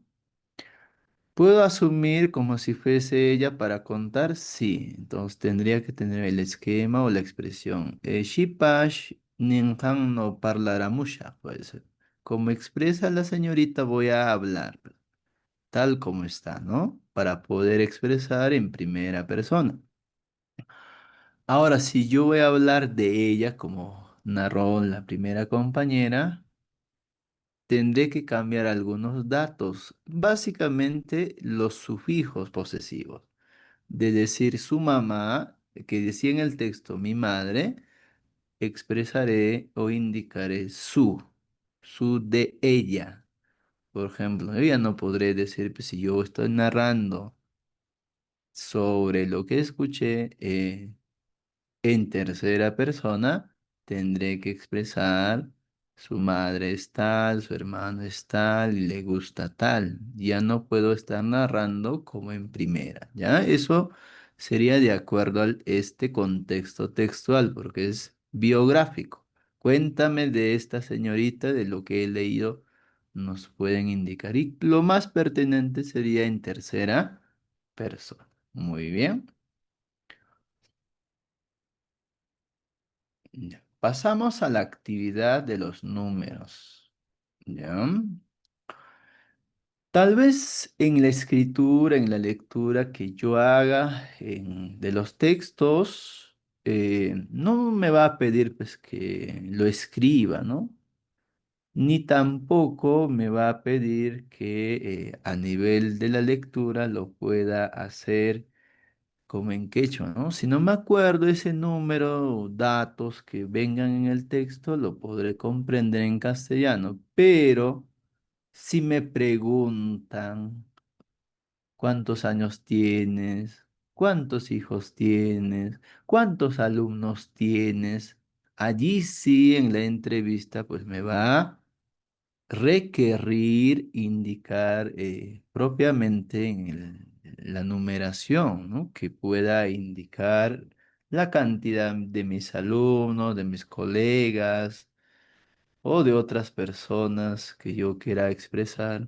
¿Puedo asumir como si fuese ella para contar? Sí. Entonces tendría que tener el esquema o la expresión. Shipash ninjan no parlaramusha, puede ser. Como expresa la señorita, voy a hablar, tal como está, ¿no? Para poder expresar en primera persona. Ahora, si yo voy a hablar de ella como narró la primera compañera, tendré que cambiar algunos datos, básicamente los sufijos posesivos. De decir su mamá, que decía en el texto mi madre, expresaré o indicaré su de ella. Por ejemplo, yo ya no podré decir, pues, si yo estoy narrando sobre lo que escuché, en tercera persona tendré que expresar su madre es tal, su hermano es tal y le gusta tal. Ya no puedo estar narrando como en primera, ¿ya? Eso sería de acuerdo a este contexto textual porque es biográfico. Cuéntame de esta señorita, de lo que he leído, nos pueden indicar. Y lo más pertinente sería en tercera personas. Muy bien. Ya. Pasamos a la actividad de los números. ¿Ya? Tal vez en la escritura, en la lectura que yo haga de los textos, no me va a pedir pues que lo escriba, ¿no? Ni tampoco me va a pedir que a nivel de la lectura lo pueda hacer como en quechua, ¿no? Si no me acuerdo ese número o datos que vengan en el texto, lo podré comprender en castellano, pero si me preguntan cuántos años tienes, cuántos hijos tienes, cuántos alumnos tienes, allí sí en la entrevista pues me va a requerir indicar propiamente en la numeración, ¿no? Que pueda indicar la cantidad de mis alumnos, de mis colegas o de otras personas que yo quiera expresar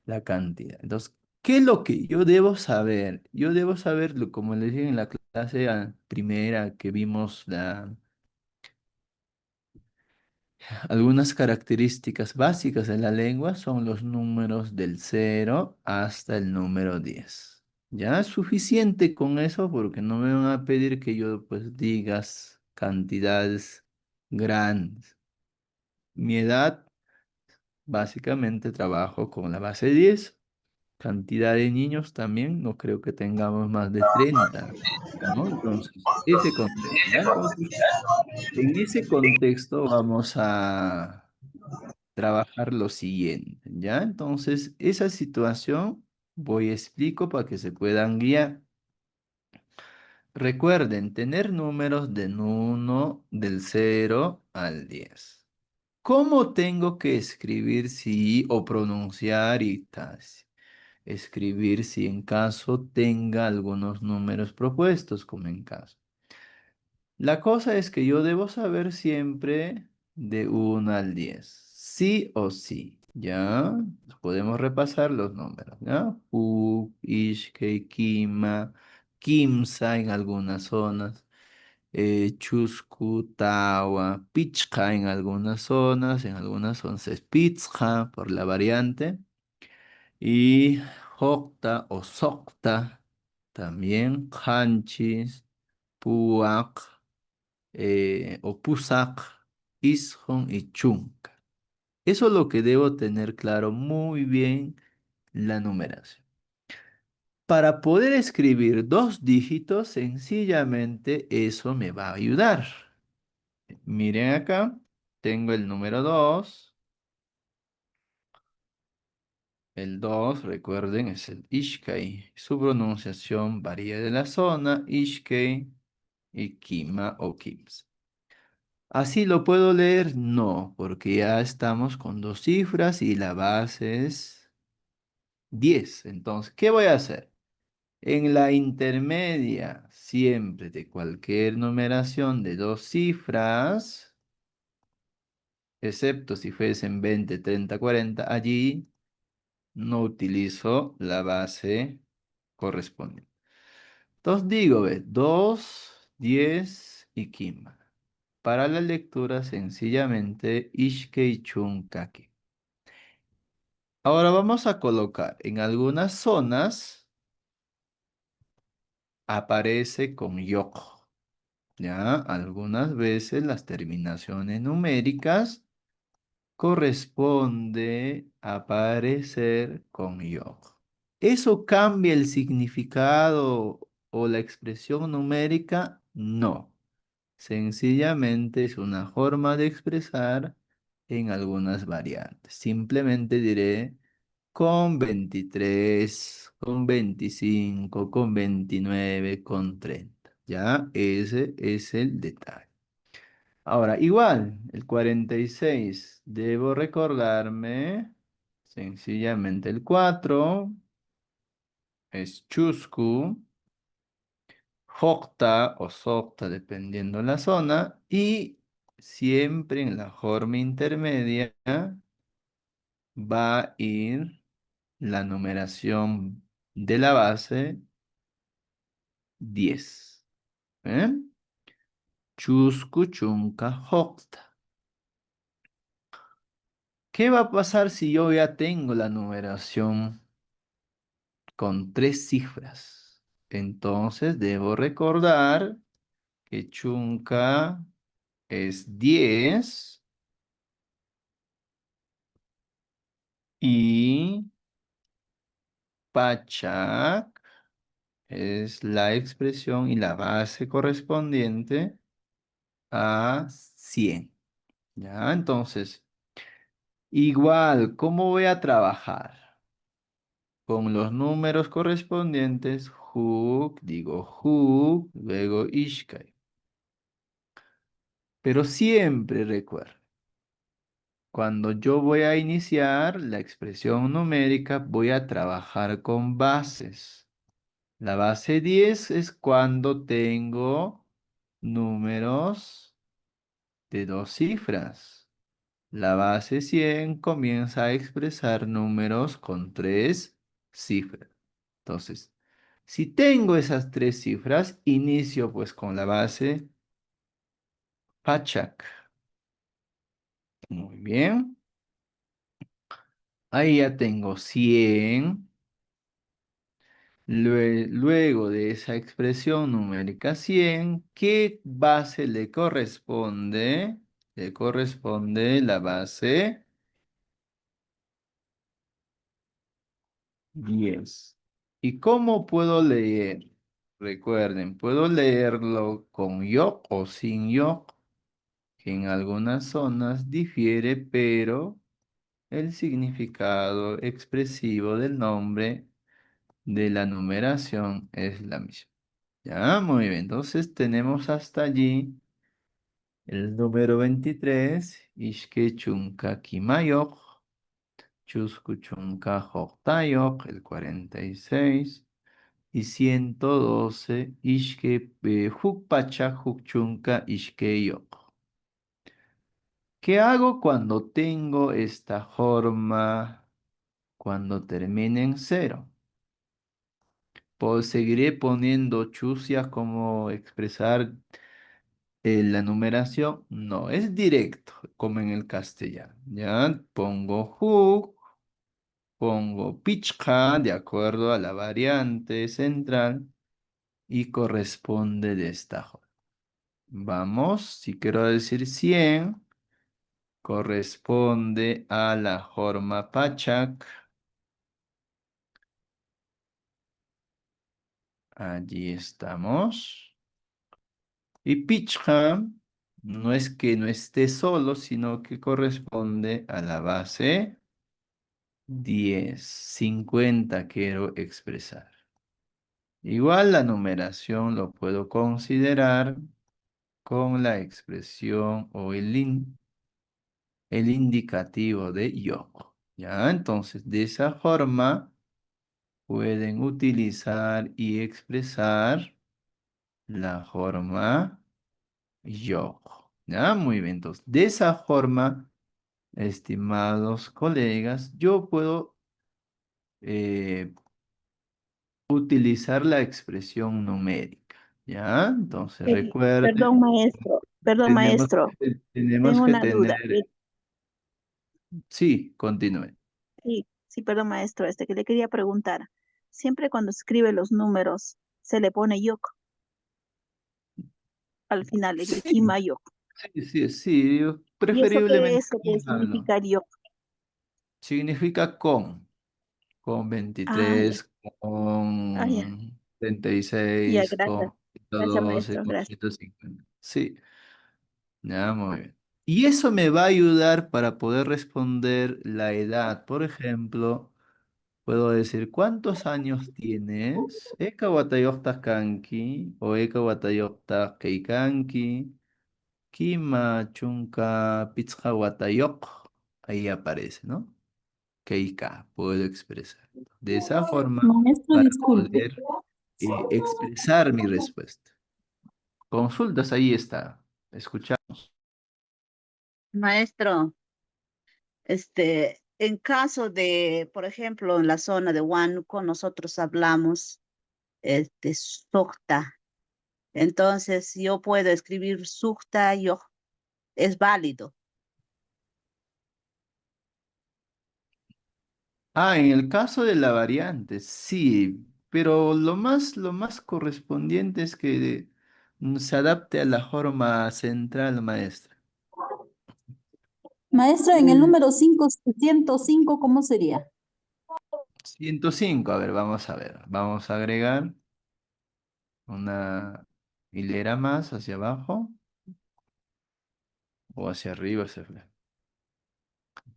la cantidad. Entonces, ¿qué es lo que yo debo saber? Yo debo saber, como les dije en la clase primera que vimos algunas características básicas de la lengua son los números del 0 hasta el número 10. Ya es suficiente con eso porque no me van a pedir que yo pues digas cantidades grandes. Mi edad, básicamente trabajo con la base 10. Cantidad de niños también, no creo que tengamos más de 30, ¿no? Entonces, ese contexto, ¿ya? Entonces, en ese contexto vamos a trabajar lo siguiente, ¿ya? Entonces, esa situación voy a explico para que se puedan guiar. Recuerden, tener números del 0 al 10. ¿Cómo tengo que escribir si o pronunciar y tal? Escribir si en caso tenga algunos números propuestos, como en caso. La cosa es que yo debo saber siempre de 1 al 10. Sí o sí. ¿Ya? Podemos repasar los números. ¿Ya? Ishke, Kima, Kimsa en algunas zonas. Chusku, Tawa, Pichka en algunas zonas es Pitzja por la variante. Y Jokta o Sokta también. Hanchis, Puak o Pusak, Ishon y Chunka. Eso es lo que debo tener claro muy bien la numeración. Para poder escribir 2 dígitos, sencillamente eso me va a ayudar. Miren acá, tengo el número 2. El 2, recuerden, es el Ishkai. Su pronunciación varía de la zona, Ishkai y Kima o Kims. ¿Así lo puedo leer? No, porque ya estamos con 2 cifras y la base es 10. Entonces, ¿qué voy a hacer? En la intermedia, siempre de cualquier numeración de 2 cifras, excepto si fuesen 20, 30, 40, allí no utilizo la base correspondiente. Entonces digo, ve, 2, 10 y Kima. Para la lectura, sencillamente, Ishke y Chunkaki. Ahora vamos a colocar en algunas zonas, aparece con yok. Ya, algunas veces las terminaciones numéricas corresponde aparecer con yok. ¿Eso cambia el significado o la expresión numérica? No. Sencillamente es una forma de expresar en algunas variantes. Simplemente diré con 23, con 25, con 29, con 30. Ya, ese es el detalle. Ahora, igual, el 46, debo recordarme sencillamente el 4 es chusku, jokta o sokta, dependiendo la zona, y siempre en la forma intermedia, va a ir la numeración de la base 10. Chusku chunka jokta. ¿Qué va a pasar si yo ya tengo la numeración con 3 cifras? Entonces debo recordar que chunka es 10 y pachak es la expresión y la base correspondiente a 100. ¿Ya? Entonces, igual, ¿cómo voy a trabajar? Con los números correspondientes, digo luego ishkai. Pero siempre recuerda, cuando yo voy a iniciar la expresión numérica, voy a trabajar con bases. La base 10 es cuando tengo números de 2 cifras. La base 100 comienza a expresar números con 3 cifras. Entonces, si tengo esas 3 cifras, inicio pues con la base Pachak. Muy bien. Ahí ya tengo 100. Luego de esa expresión numérica 100, ¿qué base le corresponde? Le corresponde la base 10. ¿Y cómo puedo leer? Recuerden, puedo leerlo con yok o sin yok, que en algunas zonas difiere, pero el significado expresivo del nombre de la numeración es la misma. Ya, muy bien. Entonces tenemos hasta allí el número 23, Ishke Chunka Kimayok, Chusku Chunka Joktayok, el 46, y 112, Ishke Hukpacha Hukchunka Ishke Yok. ¿Qué hago cuando tengo esta forma, cuando termine en 0? Pues seguiré poniendo chusias como expresar la numeración. No, es directo, como en el castellano. Ya pongo huk, pongo pichka, de acuerdo a la variante central, y corresponde de esta forma. Vamos, si quiero decir 100, corresponde a la forma pachak. Allí estamos. Y pichka no es que no esté solo, sino que corresponde a la base 10. 50 quiero expresar. Igual la numeración lo puedo considerar con la expresión o el indicativo de yok. ¿Ya? Entonces, de esa forma pueden utilizar y expresar la forma yok. ¿Ya? Muy bien. Entonces, de esa forma, estimados colegas, yo puedo utilizar la expresión numérica. ¿Ya? Entonces, recuerden, Perdón, maestro, tenemos tengo que una duda. tener... Sí, continúe. Sí, perdón, maestro, que le quería preguntar. Siempre cuando escribe los números, se le pone yok al final, el Sí, kima yok. sí, ¿Y eso qué preferiblemente es? ¿Qué mano. significa yok? Significa con Ah, ya, 23, con ya, 36, gracias. con Gracias, 112, maestro, con gracias. 150. Sí, ya, muy bien. Y eso me va a ayudar para poder responder la edad. Por ejemplo, puedo decir, ¿cuántos años tienes? Eka watayokta kanki o eka watayokta keikanki. Kima chunka pizca watayok. Ahí aparece, ¿no? Keika, puedo expresar. De esa forma, Maestro, para disculpe. poder expresar mi respuesta. Consultas, ahí está. Escuchamos. Maestro, en caso de, por ejemplo, en la zona de Huánuco, nosotros hablamos sukta. Entonces, yo puedo escribir sukta, yo, es válido. Ah, en el caso de la variante, sí, pero lo más correspondiente es que se adapte a la forma central, maestra. Maestra, en el número 505, ¿cómo sería? 105, a ver, vamos a agregar una hilera más hacia abajo o hacia arriba,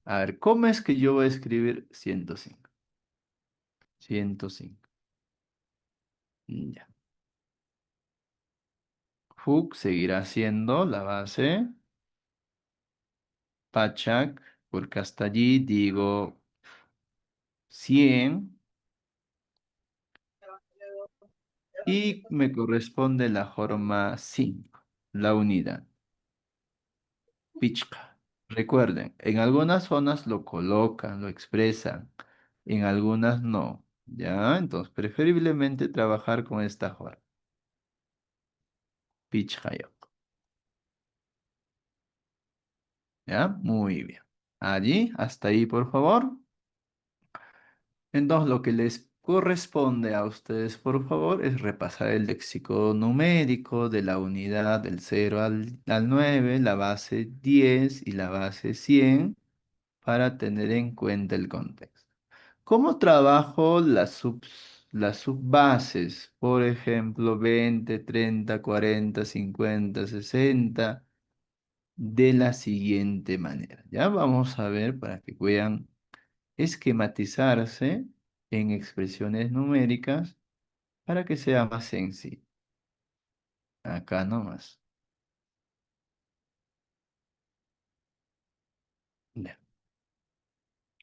A ver, ¿cómo es que yo voy a escribir 105? 105. Ya. Hook seguirá siendo la base. Pachak, porque hasta allí digo 100 y me corresponde la forma 5, la unidad. Pichka. Recuerden, en algunas zonas lo colocan, lo expresan, en algunas no. ¿Ya? Entonces, preferiblemente trabajar con esta forma. Pichkayok. ¿Ya? Muy bien. Allí, hasta ahí, por favor. Entonces, lo que les corresponde a ustedes, por favor, es repasar el léxico numérico de la unidad del 0 al 9, la base 10 y la base 100, para tener en cuenta el contexto. ¿Cómo trabajo las subbases? Por ejemplo, 20, 30, 40, 50, 60, de la siguiente manera. Ya vamos a ver para que puedan esquematizarse en expresiones numéricas para que sea más sencillo. Acá nomás. Ya.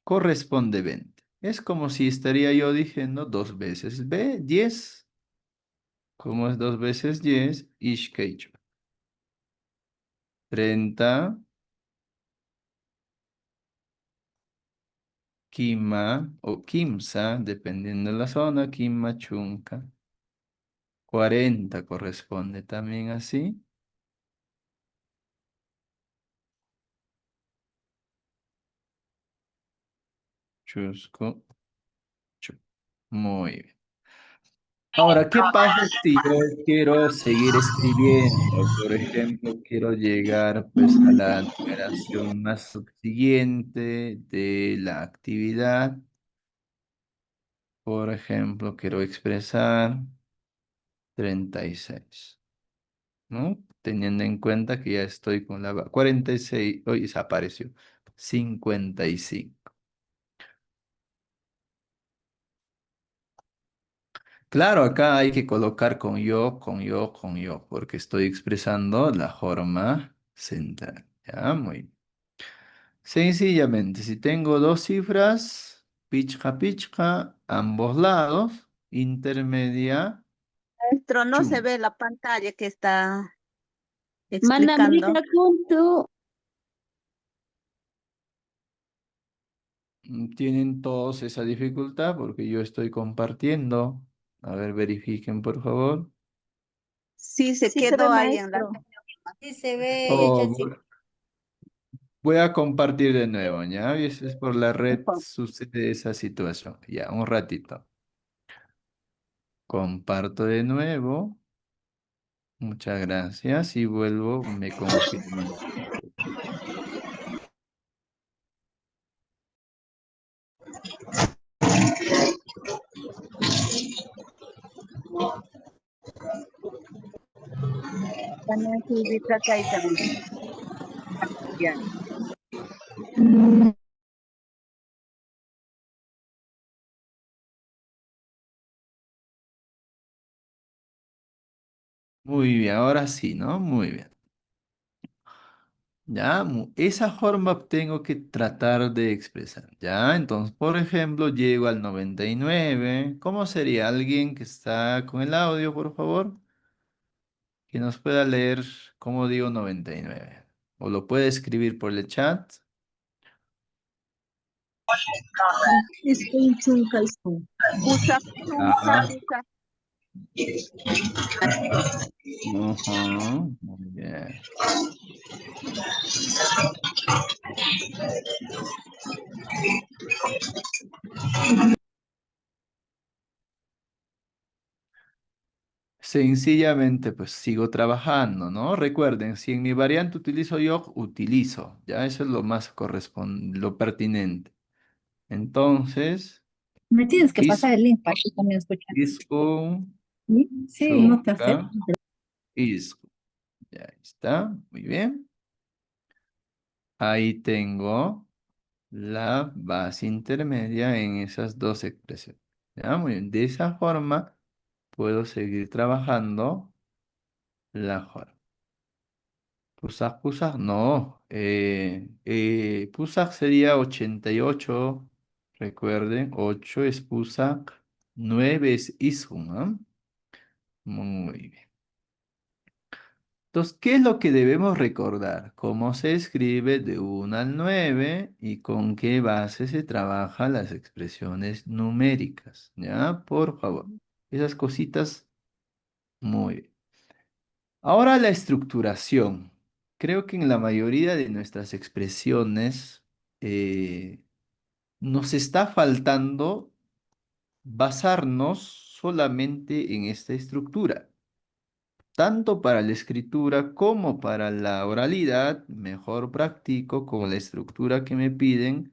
Corresponde 20. Es como si estaría yo diciendo 2 veces 10. ¿Cómo es 2 veces 10? Ishkeicho. 30. Kima o Kimsa, dependiendo de la zona. Kima chunka. 40 corresponde también así. Chusco. Muy bien. Ahora, ¿qué pasa si yo quiero seguir escribiendo? Por ejemplo, quiero llegar pues a la numeración más subsiguiente de la actividad. Por ejemplo, quiero expresar 36, ¿no? Teniendo en cuenta que ya estoy con la 46, hoy desapareció, 55. Claro, acá hay que colocar con yo, con yo, con yo, porque estoy expresando la forma central. Ya, muy bien. Sencillamente, si tengo dos cifras, pichka pichka, ambos lados, intermedia, Maestro, no se chum. ve la pantalla que está Manamrika explicando. kuntu. Tienen todos esa dificultad porque yo estoy compartiendo. A ver, verifiquen, por favor. Sí, se Sí se ve, quedó ahí en la... maestro. Sí se ve, Oh, Yachachik. voy a compartir de nuevo, ¿ya? Y eso es por la red, Por sucede esa situación. Ya, un ratito. Comparto de nuevo. Muchas gracias. Y vuelvo, me confirman. también sí, dice acá y también. Ya. Muy bien, ahora sí, ¿no? Muy bien. Ya, esa forma tengo que tratar de expresar. Ya, entonces, por ejemplo, llego al 99. ¿Cómo sería? ¿Alguien que está con el audio, por favor? Que nos pueda leer cómo digo 99. O lo puede escribir por el chat. Iskun chunka iskun. Pusak, chunka, Ah, pusak. ujú, muy bien. Sencillamente, pues sigo trabajando, ¿no? Recuerden, si en mi variante utilizo yo, utilizo. Ya eso es lo más lo pertinente. Entonces, Me tienes que pasar isco, el link para que también escuchar. isco, ¿Sí? Sí, no te chunca, acepto. isco. Ya está, muy bien. Ahí tengo la base intermedia en esas dos expresiones. Ya, muy bien. De esa forma puedo seguir trabajando la forma. Pusak, no. Pusak sería 88. Recuerden, 8 es Pusak, 9 es Isun, ¿ah? Muy bien. Entonces, ¿qué es lo que debemos recordar? ¿Cómo se escribe de 1 al 9 y con qué base se trabajan las expresiones numéricas? ¿Ya? Por favor. Esas cositas, muy bien. Ahora la estructuración. Creo que en la mayoría de nuestras expresiones nos está faltando basarnos solamente en esta estructura. Tanto para la escritura como para la oralidad, mejor practico con la estructura que me piden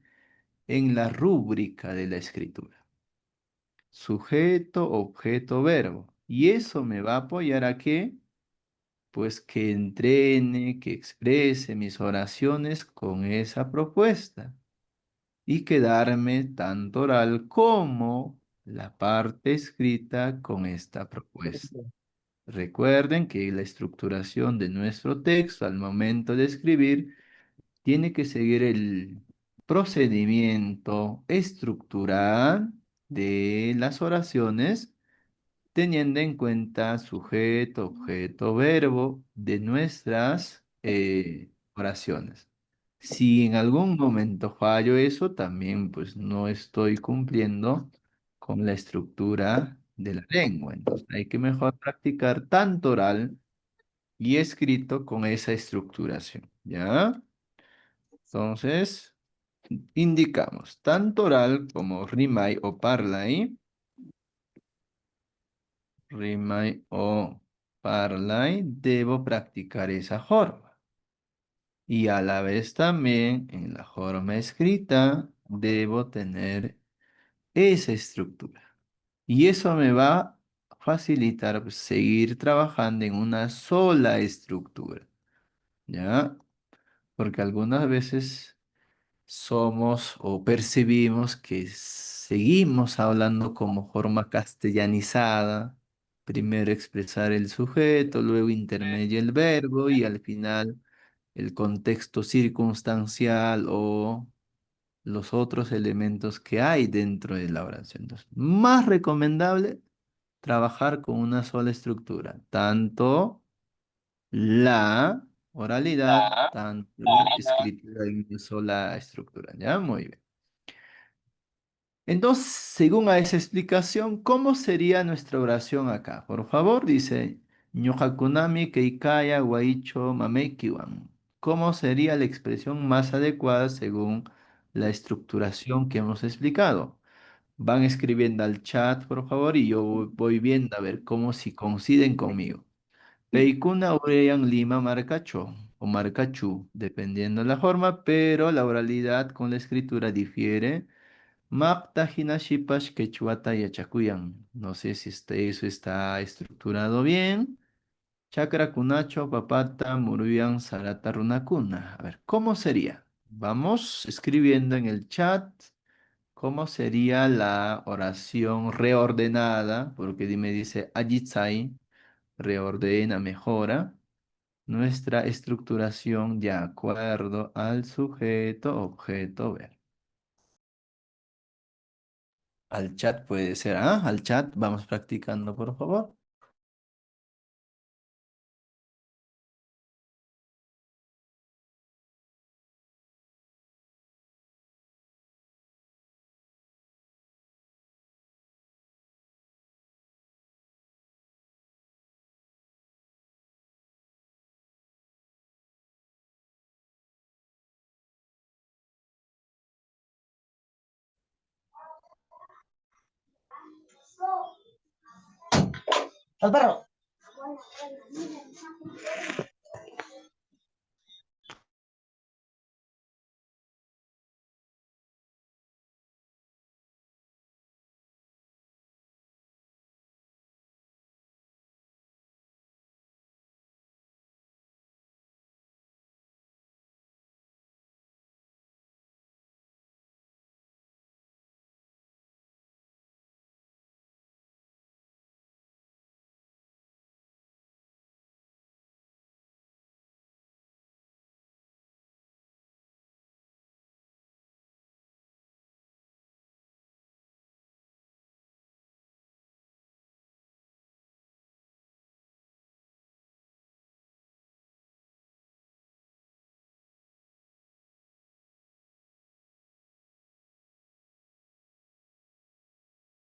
en la rúbrica de la escritura. Sujeto, objeto, verbo. Y eso me va a apoyar a qué? Pues que entrene, que exprese mis oraciones con esa propuesta y quedarme tanto oral como la parte escrita con esta propuesta. Recuerden que la estructuración de nuestro texto al momento de escribir tiene que seguir el procedimiento estructural de las oraciones teniendo en cuenta sujeto, objeto, verbo de nuestras oraciones. Si en algún momento fallo eso, también pues no estoy cumpliendo con la estructura de la lengua. Entonces hay que mejor practicar tanto oral y escrito con esa estructuración, ¿ya? Entonces, indicamos tanto oral como rimay o parlay. Rimay o parlay, debo practicar esa forma. Y a la vez también en la forma escrita debo tener esa estructura. Y eso me va a facilitar pues, seguir trabajando en una sola estructura. ¿Ya? Porque algunas veces somos o percibimos que seguimos hablando como forma castellanizada, primero expresar el sujeto, luego intermedio el verbo y al final el contexto circunstancial o los otros elementos que hay dentro de la oración. Entonces, más recomendable trabajar con una sola estructura, tanto la oralidad, tanto la escritura en una sola estructura. ¿Ya? Muy bien. Entonces, según a esa explicación, ¿cómo sería nuestra oración acá? Por favor, dice, ñojakunami keikaya waicho mamekiwan. ¿Cómo sería la expresión más adecuada según la estructuración que hemos explicado? Van escribiendo al chat, por favor, y yo voy viendo a ver cómo si coinciden conmigo. Peikuna ureyan lima marcacho o marcachu, dependiendo de la forma, pero la oralidad con la escritura difiere. Mapta hinashipash quechuata yachakuyan. No sé si eso está estructurado bien. Chakra kunacho papata muruyan sarata runakuna. A ver, ¿cómo sería? Vamos escribiendo en el chat cómo sería la oración reordenada, porque me dice Ajitsai, reordena, mejora nuestra estructuración de acuerdo al sujeto, objeto, verbo. Al chat puede ser, al chat vamos practicando, por favor.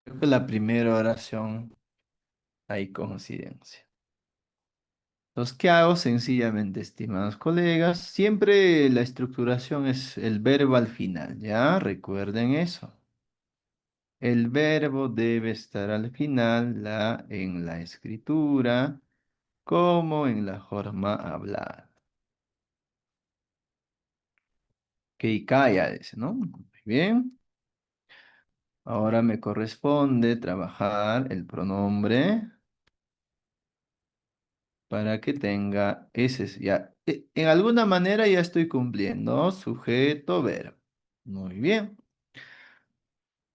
Creo que la primera oración hay coincidencia. Entonces, ¿qué hago? Sencillamente, estimados colegas, siempre la estructuración es el verbo al final, ¿ya? Recuerden eso. El verbo debe estar al final en la escritura como en la forma hablada. Que calla, dice, ¿no? Muy bien. Ahora me corresponde trabajar el pronombre para que tenga ese, ya, en alguna manera ya estoy cumpliendo, sujeto, verbo. Muy bien.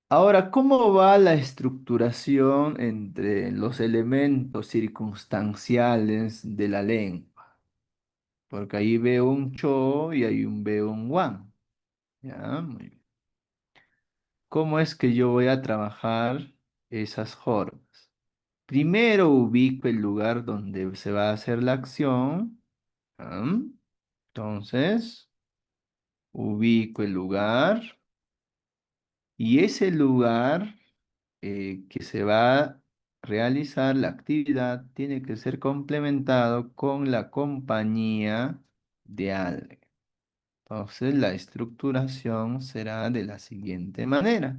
Ahora, ¿cómo va la estructuración entre los elementos circunstanciales de la lengua? Porque ahí veo un cho y ahí veo un wan. Ya, muy bien. ¿Cómo es que yo voy a trabajar esas formas? Primero ubico el lugar donde se va a hacer la acción. ¿Ah? Entonces, ubico el lugar y ese lugar que se va a realizar la actividad tiene que ser complementado con la compañía de alguien. Entonces, la estructuración será de la siguiente manera.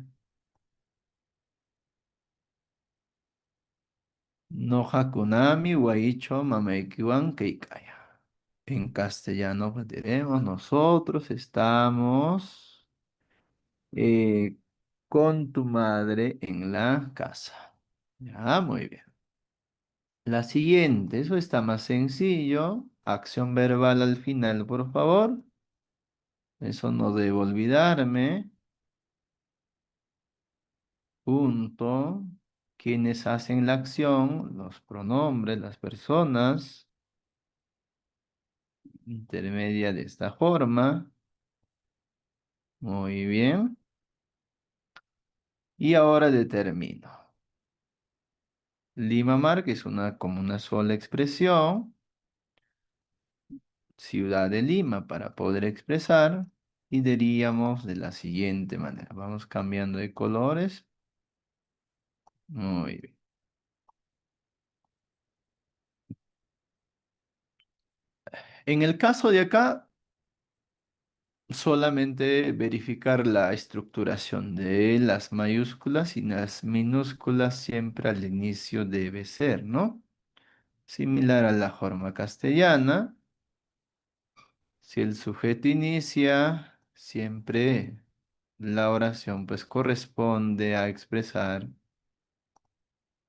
No hakunami waicho mameikiwan keikaya. En castellano pues, diremos, nosotros estamos con tu madre en la casa. Ya, muy bien. La siguiente, eso está más sencillo. Acción verbal al final, por favor. Eso no debo olvidarme. Punto. Quienes hacen la acción, los pronombres, las personas. Intermedia de esta forma. Muy bien. Y ahora determino. Lima Mar, que es como una sola expresión. Ciudad de Lima para poder expresar. Y diríamos de la siguiente manera. Vamos cambiando de colores. Muy bien. En el caso de acá, solamente verificar la estructuración de las mayúsculas y las minúsculas siempre al inicio debe ser, ¿no? Similar a la forma castellana. Si el sujeto inicia, siempre la oración pues corresponde a expresar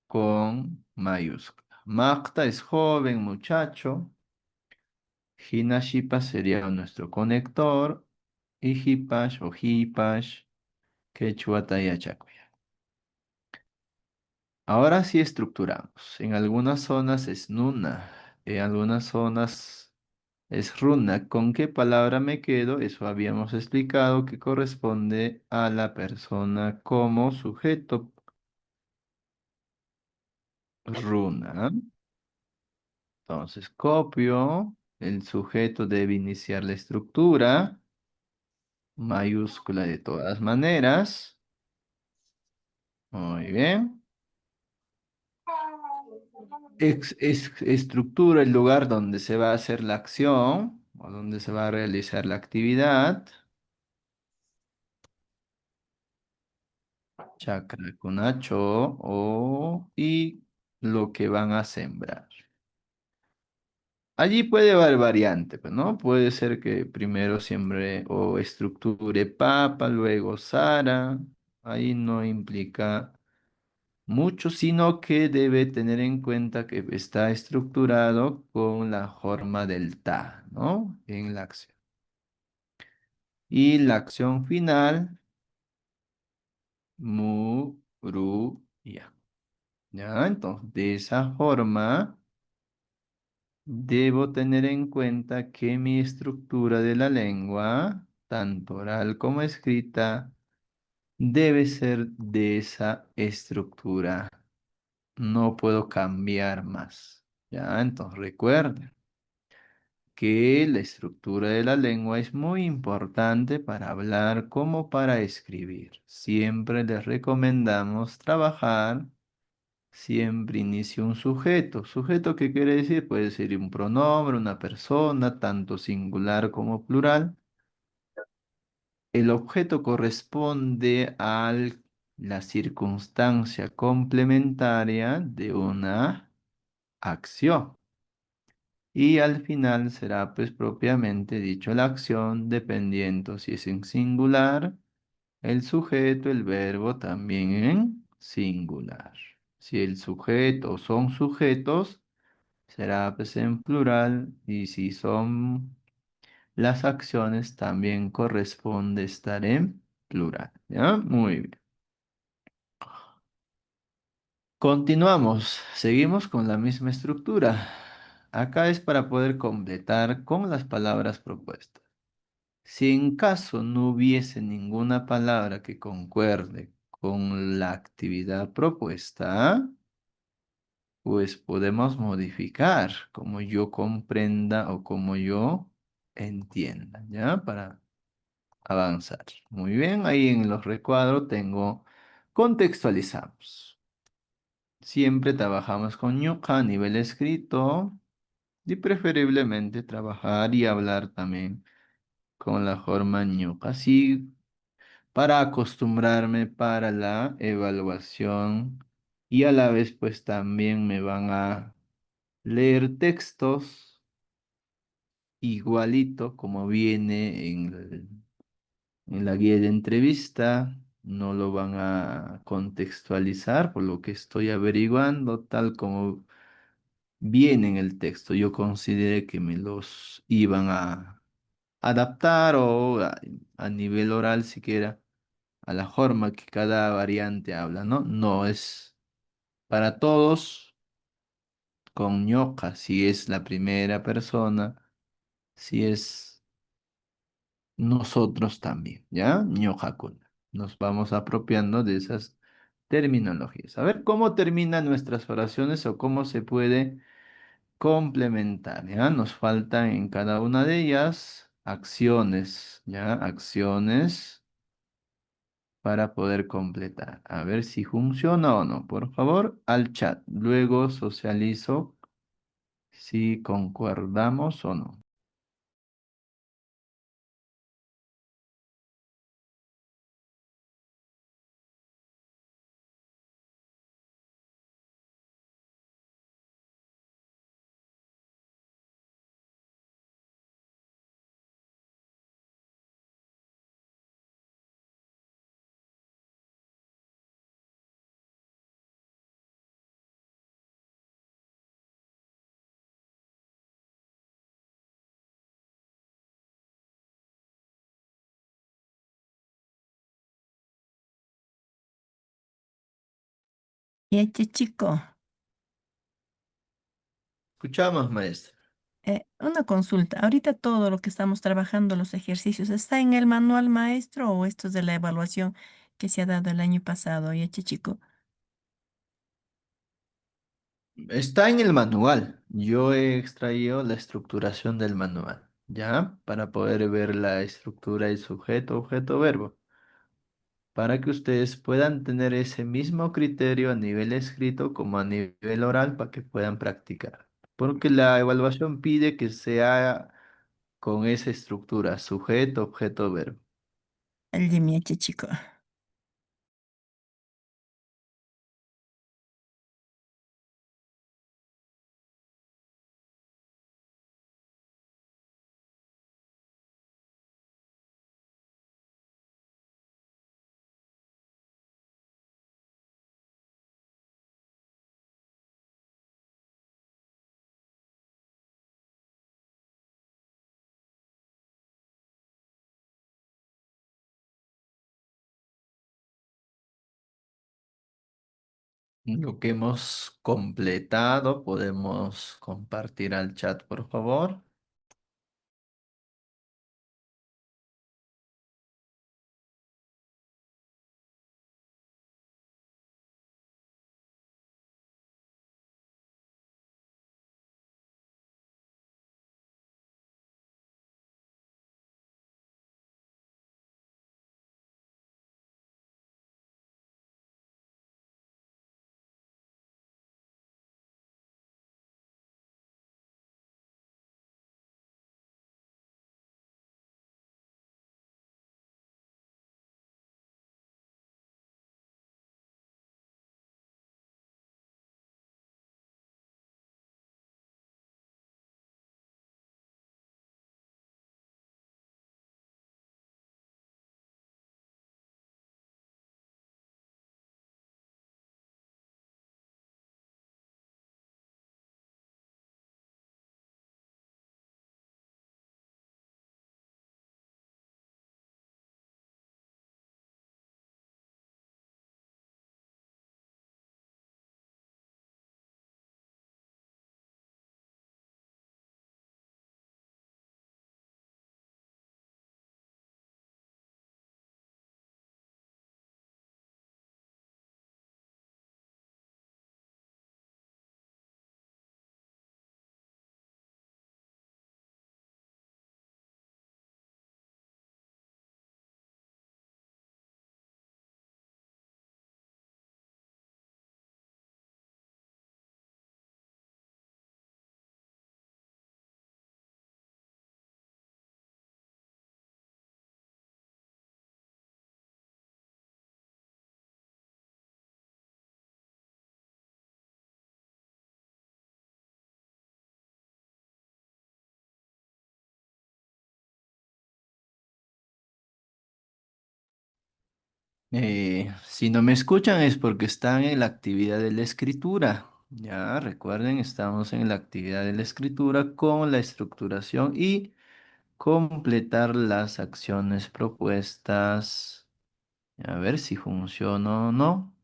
con mayúscula. Magda es joven, muchacho. Hinashipa sería nuestro conector. Y Hipash o Hipash, Quechua Tayachacuya. Ahora sí estructuramos. En algunas zonas es Nuna, en algunas zonas es Runa. ¿Con qué palabra me quedo? Eso habíamos explicado que corresponde a la persona como sujeto. Runa. Entonces copio. El sujeto debe iniciar la estructura. Mayúscula de todas maneras. Muy bien. Estructura el lugar donde se va a hacer la acción o donde se va a realizar la actividad. chakrakunacho o y lo que van a sembrar. Allí puede haber variante, pues, ¿no? Puede ser que primero siembre o estructure papa, luego Sara. Ahí no implica mucho, sino que debe tener en cuenta que está estructurado con la forma del ta, ¿no? En la acción. Y la acción final, mu, ru, ya. Ya, entonces, de esa forma, debo tener en cuenta que mi estructura de la lengua, tanto oral como escrita, debe ser de esa estructura. No puedo cambiar más. Ya, entonces recuerden que la estructura de la lengua es muy importante para hablar como para escribir. Siempre les recomendamos trabajar. Siempre inicia un sujeto. ¿Sujeto qué quiere decir? Puede ser un pronombre, una persona, tanto singular como plural. El objeto corresponde a la circunstancia complementaria de una acción. Y al final será pues propiamente dicho la acción, dependiendo si es en singular, el sujeto, el verbo también en singular. Si el sujeto son sujetos, será pues en plural y si son las acciones también corresponde estar en plural. ¿Ya? Muy bien. Continuamos, seguimos con la misma estructura. Acá es para poder completar con las palabras propuestas. Si en caso no hubiese ninguna palabra que concuerde con la actividad propuesta, pues podemos modificar como yo comprenda o como yo entienda, ¿ya? Para avanzar. Muy bien, ahí en los recuadros tengo contextualizamos. Siempre trabajamos con ñuqa a nivel escrito y preferiblemente trabajar y hablar también con la forma ñuqa. Así para acostumbrarme para la evaluación y a la vez pues también me van a leer textos igualito como viene en la guía de entrevista, no lo van a contextualizar por lo que estoy averiguando, tal como viene en el texto. Yo consideré que me los iban a adaptar o a nivel oral siquiera a la forma que cada variante habla, ¿no? No es para todos con ñoqa, si es la primera persona, si es nosotros también, ¿ya? ñoqakuna. Nos vamos apropiando de esas terminologías. A ver cómo terminan nuestras oraciones o cómo se puede complementar, ¿ya? Nos faltan en cada una de ellas acciones, ¿ya? Acciones para poder completar. A ver si funciona o no. Por favor, al chat. Luego socializo si concordamos o no. Chico, Escuchamos, maestra. una consulta. Ahorita todo lo que estamos trabajando, los ejercicios, ¿está en el manual maestro o esto es de la evaluación que se ha dado el año pasado? Chico. Está en el manual. Yo he extraído la estructuración del manual, ¿ya? Para poder ver la estructura del sujeto, objeto, verbo. Para que ustedes puedan tener ese mismo criterio a nivel escrito como a nivel oral para que puedan practicar. Porque la evaluación pide que sea con esa estructura, sujeto, objeto, verbo. El de mi Chico. Lo que hemos completado, podemos compartir al chat, por favor. Si no me escuchan es porque están en la actividad de la escritura. Ya recuerden, estamos en la actividad de la escritura con la estructuración y completar las acciones propuestas. A ver si funciona o no.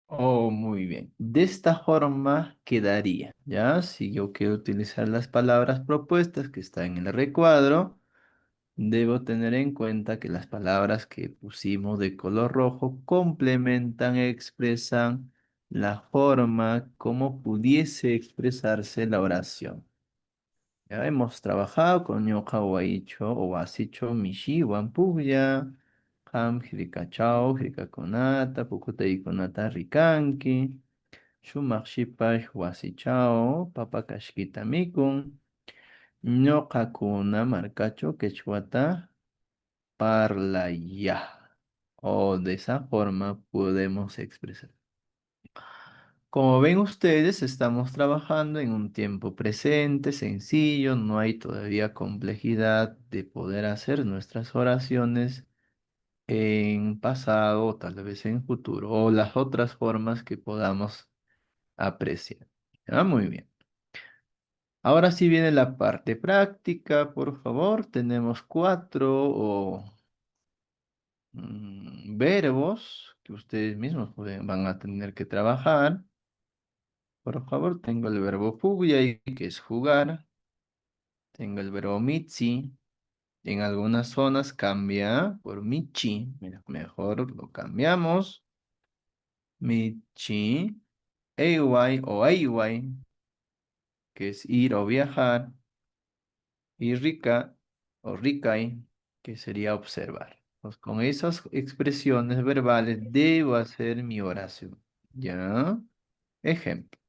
Oh, muy bien. De esta forma quedaría, ¿ya? Si yo quiero utilizar las palabras propuestas que están en el recuadro, debo tener en cuenta que las palabras que pusimos de color rojo complementan, expresan la forma como pudiese expresarse la oración. Ya hemos trabajado con ñoqa waicho o wasicho mishi wampuya, ham hirikachao, hirikakunata, pukutaykunata rikanki, shumaq shipash wasichao, papa kashkita mikun, ñoqakuna markacho quechwata parlaya. O de esa forma podemos expresar. Como ven ustedes, estamos trabajando en un tiempo presente, sencillo, no hay todavía complejidad de poder hacer nuestras oraciones en pasado o tal vez en futuro, o las otras formas que podamos apreciar. Muy bien. Ahora sí viene la parte práctica, por favor. Tenemos 4 verbos que ustedes mismos van a tener que trabajar. Por favor, tengo el verbo fugya, que es jugar. Tengo el verbo mitzi. En algunas zonas cambia por michi. Mira, mejor lo cambiamos. Michi. Eiwai o eiwai, que es ir o viajar. Y rika o rikai, que sería observar. Pues con esas expresiones verbales debo hacer mi oración. ¿Ya? Ejemplo.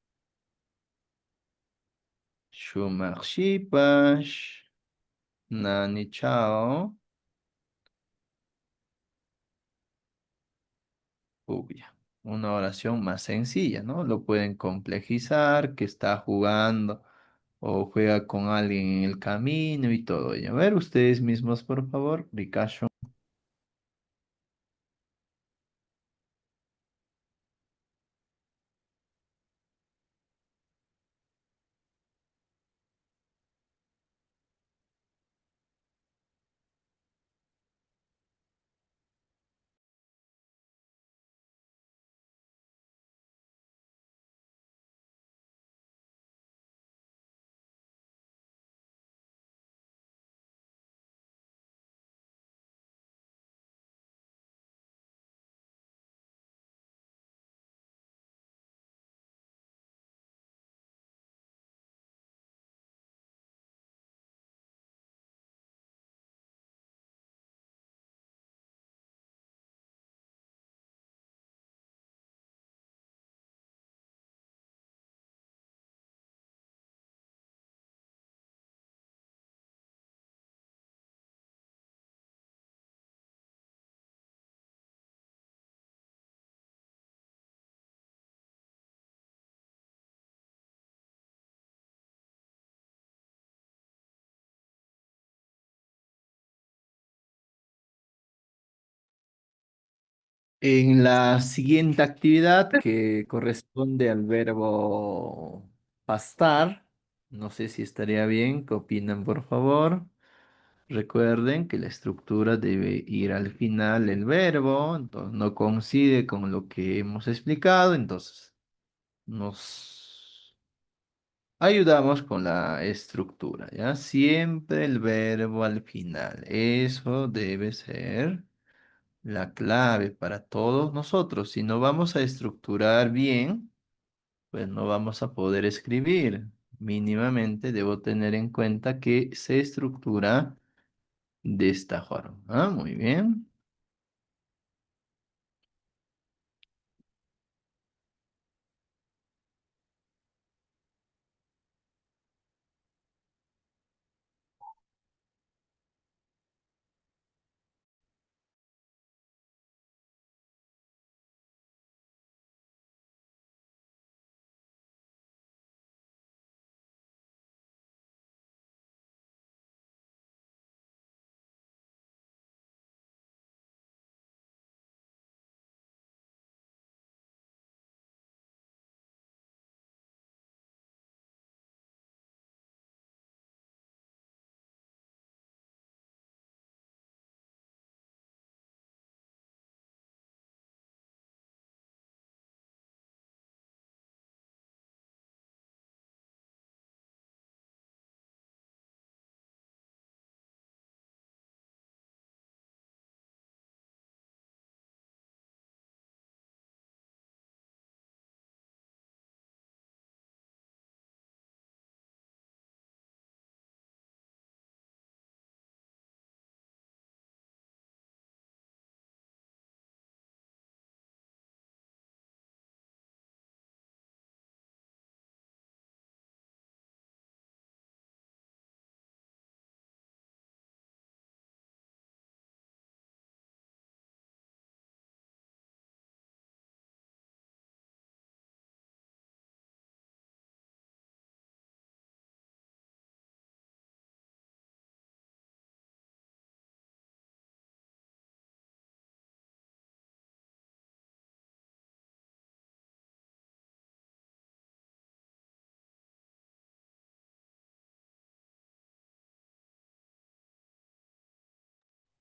Shumak shipash. Nani chao. Ubia. Una oración más sencilla, ¿no? Lo pueden complejizar, que está jugando o juega con alguien en el camino y todo ello. A ver, ustedes mismos, por favor. Ricasho. En la siguiente actividad que corresponde al verbo pastar, no sé si estaría bien, ¿qué opinan por favor? Recuerden que la estructura debe ir al final del verbo, entonces no coincide con lo que hemos explicado, entonces nos ayudamos con la estructura, ¿ya? Siempre el verbo al final, eso debe ser la clave para todos nosotros. Si no vamos a estructurar bien, pues no vamos a poder escribir. Mínimamente debo tener en cuenta que se estructura de esta forma. Muy bien.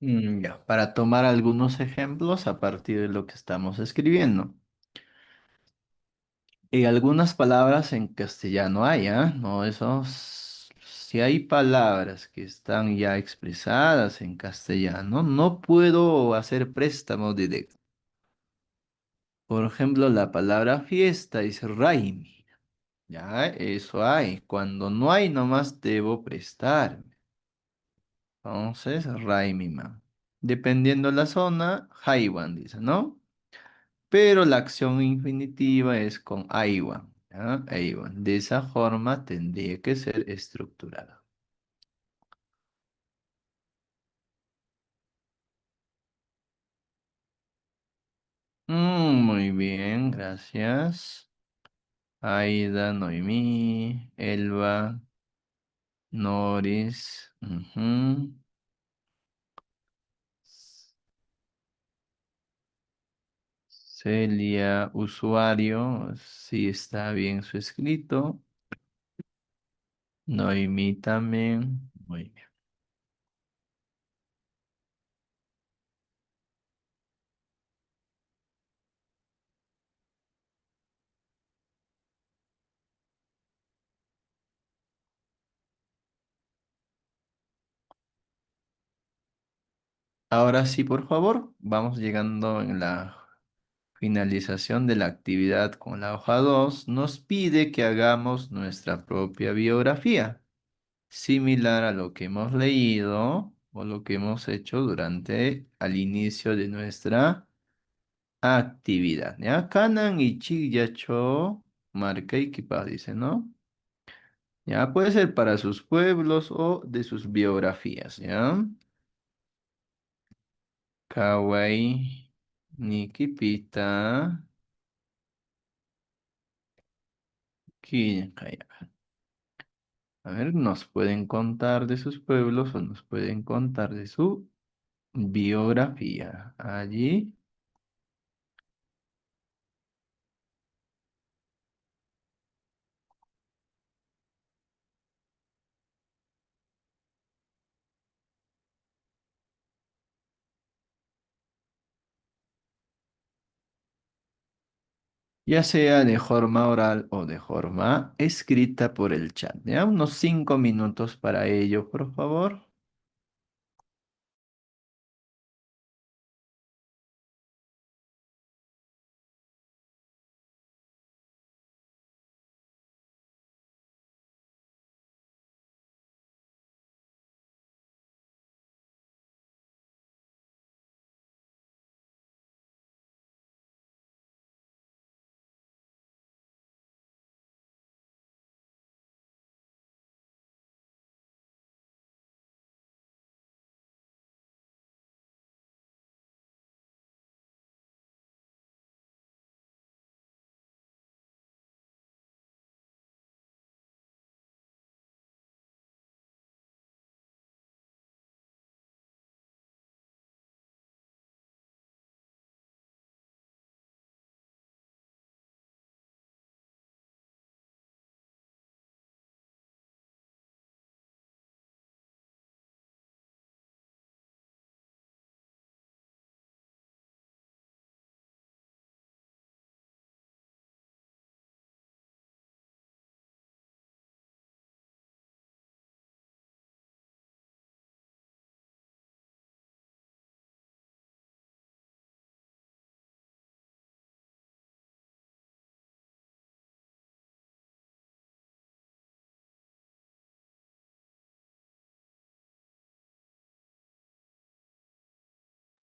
Ya, para tomar algunos ejemplos a partir de lo que estamos escribiendo. Algunas palabras en castellano hay, ¿ah? No, si hay palabras que están ya expresadas en castellano, no puedo hacer préstamos directos. Por ejemplo, la palabra fiesta es raimi. Ya, eso hay. Cuando no hay, nomás debo prestar. Entonces, raimima. Dependiendo la zona, haiwan dice, ¿no? Pero la acción infinitiva es con aiwan. ¿Ya? Aiwan. De esa forma tendría que ser estructurada. Muy bien, gracias. Aida, Noemí, Elba, Noris. Celia, usuario, sí está bien su escrito. Noemí también. Muy bien. Ahora sí, por favor, vamos llegando en la finalización de la actividad con la hoja 2. Nos pide que hagamos nuestra propia biografía, similar a lo que hemos leído o lo que hemos hecho durante al inicio de nuestra actividad. ¿Ya? Kanan y Chigyacho, marca y dice, ¿no? Ya puede ser para sus pueblos o de sus biografías, ¿ya? Kawai, Nikipita, Kinkaya. A ver, nos pueden contar de sus pueblos o nos pueden contar de su biografía. Allí. Ya sea de forma oral o de forma escrita por el chat. ¿Ya? Unos 5 minutos para ello, por favor.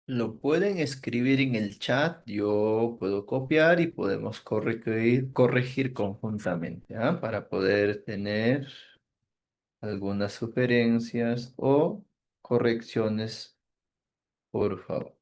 Lo pueden escribir en el chat, yo puedo copiar y podemos corregir conjuntamente, ¿ah? Para poder tener algunas sugerencias o correcciones, por favor.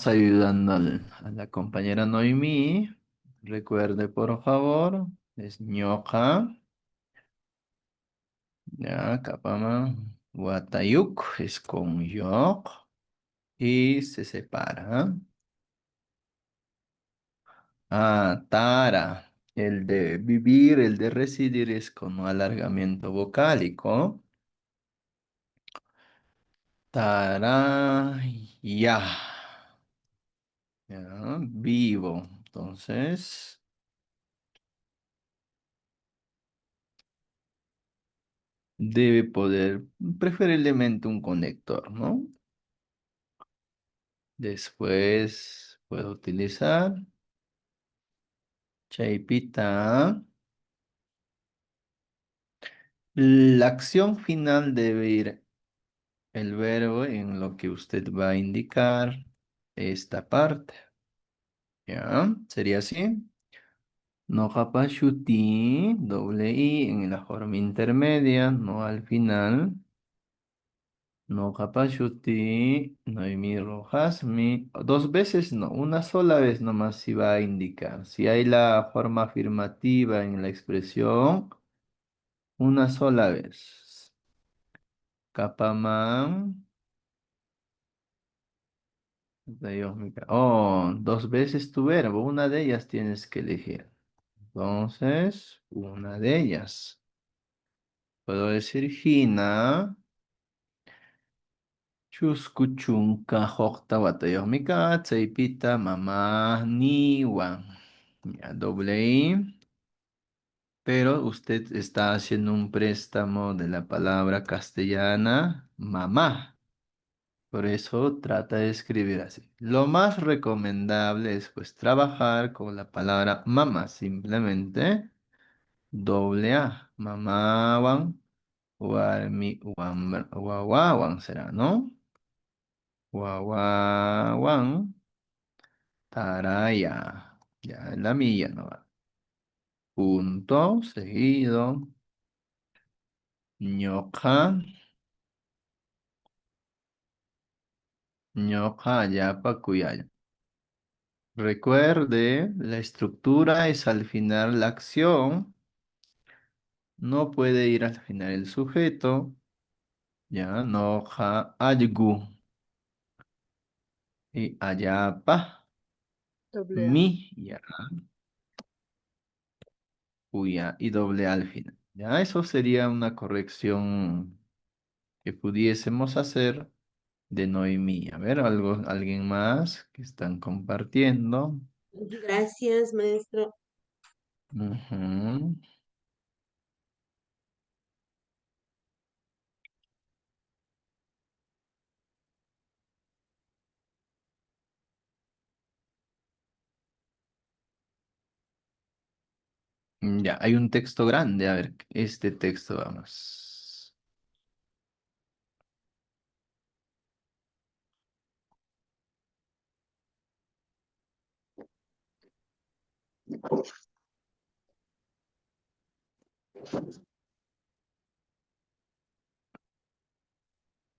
ayudando a la compañera Noemí. Recuerde, por favor, es ñoqa. Ya, kapama. Watayuk es con yok. Y se separa. Ah, tara. El de vivir, el de residir es con alargamiento vocálico. Tara, ya. Ya, vivo. Entonces, debe poder, preferiblemente un conector, ¿no? Después puedo utilizar Chaipita. La acción final debe ir el verbo en lo que usted va a indicar esta parte. ¿Ya? ¿Sería así? No shuti, doble I en la forma intermedia, no al final. No shuti, Noemi Rojasmi. Dos veces no, una sola vez nomás si va a indicar. Si hay la forma afirmativa en la expresión, una sola vez. Kapaman. Oh, dos veces tu verbo, una de ellas tienes que elegir. Entonces, una de ellas. Puedo decir Gina. Chuscuchunca, jokta, watayohmika, tseipita, mamá, niwan. Ya, doble I. Pero usted está haciendo un préstamo de la palabra castellana mamá. Por eso trata de escribir así. Lo más recomendable es pues trabajar con la palabra mamá. Simplemente doble A. Mamawan, warmi, wawawan será, ¿no? Wawawan, taraya. Ya en la milla no va. Punto, seguido. Ñoqa, ñoqa, yapa, cuyaya. Recuerde, la estructura es al final la acción. No puede ir al final el sujeto. Ya, no, ja, algu. Y ayapa, Doble A. mi, ya, uya, y doble A al final. Ya, eso sería una corrección que pudiésemos hacer de Noemí. A ver, alguien más que están compartiendo. Gracias, maestro. Ujú. Ya, hay un texto grande. A ver, este texto vamos.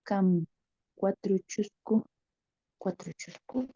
Cam, cuatro chusco, cuatro chusco.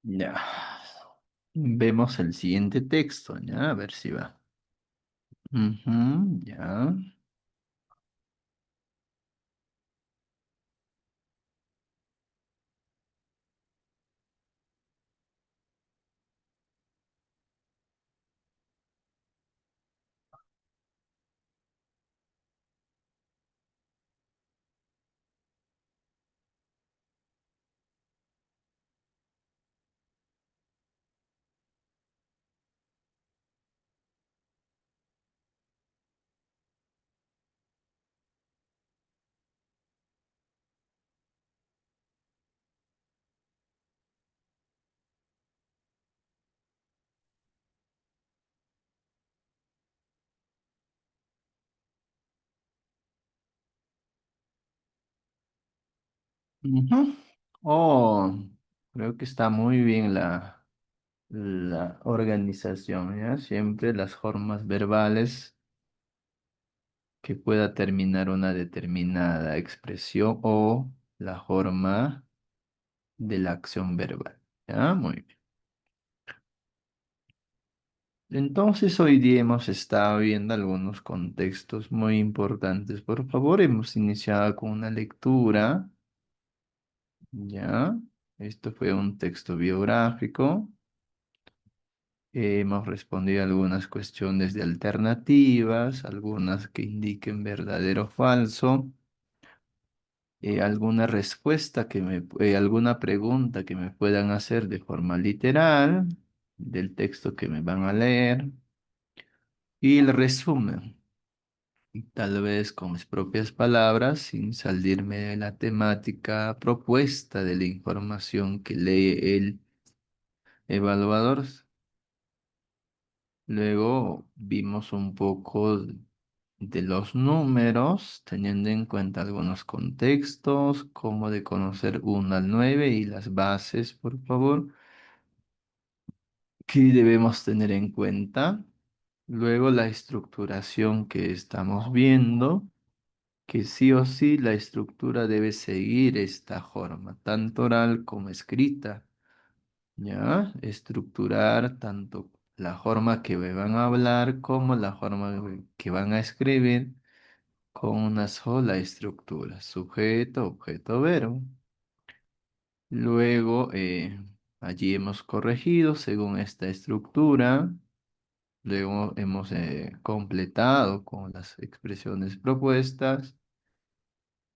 Ya. Vemos el siguiente texto, ¿ya? A ver si va. Ujú, ya. Ujú. Oh, creo que está muy bien la organización, ¿ya? Siempre las formas verbales que pueda terminar una determinada expresión o la forma de la acción verbal. ¿Ya? Muy bien. Entonces hoy día hemos estado viendo algunos contextos muy importantes. Por favor, hemos iniciado con una lectura. ¿Ya? Esto fue un texto biográfico. Hemos respondido algunas cuestiones de alternativas, algunas que indiquen verdadero o falso. Alguna respuesta alguna pregunta que me puedan hacer de forma literal del texto que me van a leer y el resumen, y tal vez con mis propias palabras, sin salirme de la temática propuesta de la información que lee el evaluador. Luego vimos un poco de los números, teniendo en cuenta algunos contextos, como de conocer 1 al 9 y las bases, por favor, que debemos tener en cuenta. Luego la estructuración que estamos viendo, que sí o sí la estructura debe seguir esta forma, tanto oral como escrita. ¿Ya? Estructurar tanto la forma que me van a hablar como la forma que van a escribir con una sola estructura, sujeto, objeto, verbo. Luego, allí hemos corregido según esta estructura. Luego hemos completado con las expresiones propuestas.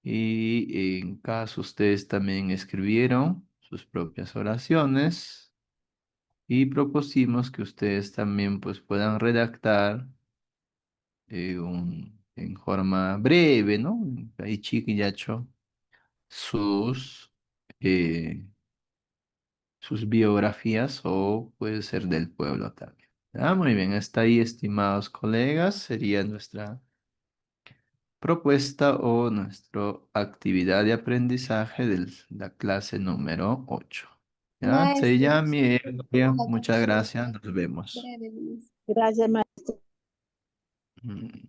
Y en caso ustedes también escribieron sus propias oraciones. Y propusimos que ustedes también pues puedan redactar en forma breve, ¿no? Ahí chiquillacho, sus, eh, sus biografías o puede ser del pueblo también. Ah, muy bien, hasta ahí, estimados colegas, sería nuestra propuesta o nuestra actividad de aprendizaje de la clase número 8. ¿Ya? Maestro, Seyami, la muchas consulta gracias, nos vemos. breve, Gracias, maestra. Mm.